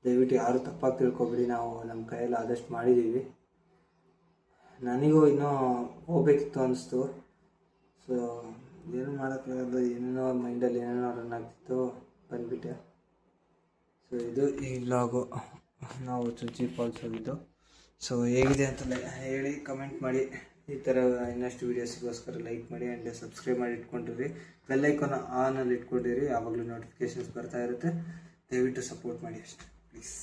ದಯವಿಟ್ಟು ಯಾರು ತಪ್ಪಾಗಿ ತಿಳ್ಕೊಬೇಡಿ, ನಾವು ನಮ್ಮ ಕೈಯಲ್ಲಿ ಆದಷ್ಟು ಮಾಡಿದ್ದೀವಿ. ನನಗೂ ಇನ್ನೂ ಹೋಗ್ಬೇಕಿತ್ತು ಅನಿಸ್ತು. ಸೊ ಏನು ಮಾಡೋಕ್ಕಾಗಲ್ಲ, ಏನೇನೋ ಮೈಂಡಲ್ಲಿ ಏನೇನೋ ರನ್ ಆಗ್ತಿತ್ತು, ಬಂದುಬಿಟ್ಟೆ. ಸೊ ಇದು ಈ ವ್ಲಾಗು, ನಾವು ಚುಂಚಿ ಫಾಲ್ಸ್ ಹೋಗಿದ್ದು. ಸೊ ಹೇಗಿದೆ ಅಂತ ಹೇಳಿ ಕಮೆಂಟ್ ಮಾಡಿ. ಈ ಥರ ಇನ್ನಷ್ಟು ವೀಡಿಯೋಸಿಗೋಸ್ಕರ ಲೈಕ್ ಮಾಡಿ ಆ್ಯಂಡ್ ಸಬ್ಸ್ಕ್ರೈಬ್ ಮಾಡಿ ಇಟ್ಕೊಂಡಿರಿ. ಬೆಲ್ಲೈಕಾನ್ ಆನಲ್ಲಿ ಇಟ್ಕೊಂಡಿರಿ, ಯಾವಾಗಲೂ ನೋಟಿಫಿಕೇಷನ್ಸ್ ಬರ್ತಾ ಇರುತ್ತೆ. ದಯವಿಟ್ಟು ಸಪೋರ್ಟ್ ಮಾಡಿ ಅಷ್ಟೇ ಪ್ಲೀಸ್.